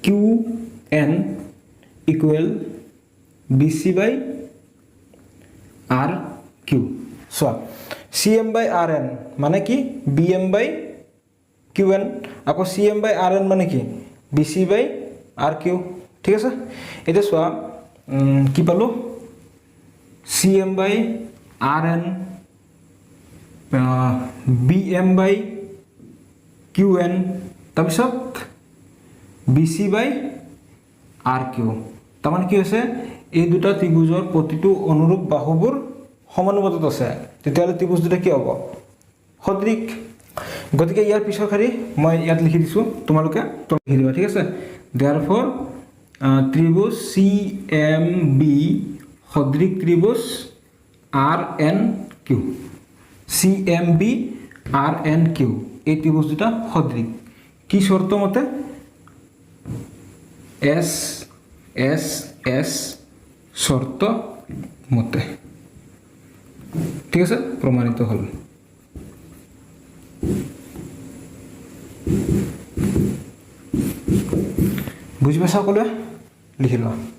QN equal BC by RQ so CM by RN মানে কি BM by QN আকৌ CM by RN মানে কি BC by RQ ঠিক আছে এটা সোয়া কি পালো CM by RN BM by QN তাৰপিছত BC বাই RQ তাৰমানে কি হৈছে এই দুটা ত্ৰিভুজৰ প্ৰতিটো অনুৰূপ বাহুবোৰ সমানুপাতত আছে তেতিয়াহ'লে ত্ৰিভুজ দুটা কি হ'ব সদৃশ গতিকে ইয়াৰ পিছৰ খালি মই ইয়াত লিখি দিছো তোমালোকে লিখি দিবা ঠিক আছে therefore ত্ৰিভুজ CMB সদৃশ ত্ৰিভুজ RNQ CMB RNQ এই ত্ৰিভুজ দুটা সদৃশ কি শৰ্ত মতে S শৰ্ত মতে ঠিক আছে প্ৰমাণিত হল বুঝি পাইছা সকলোৱে লিখি লোৱা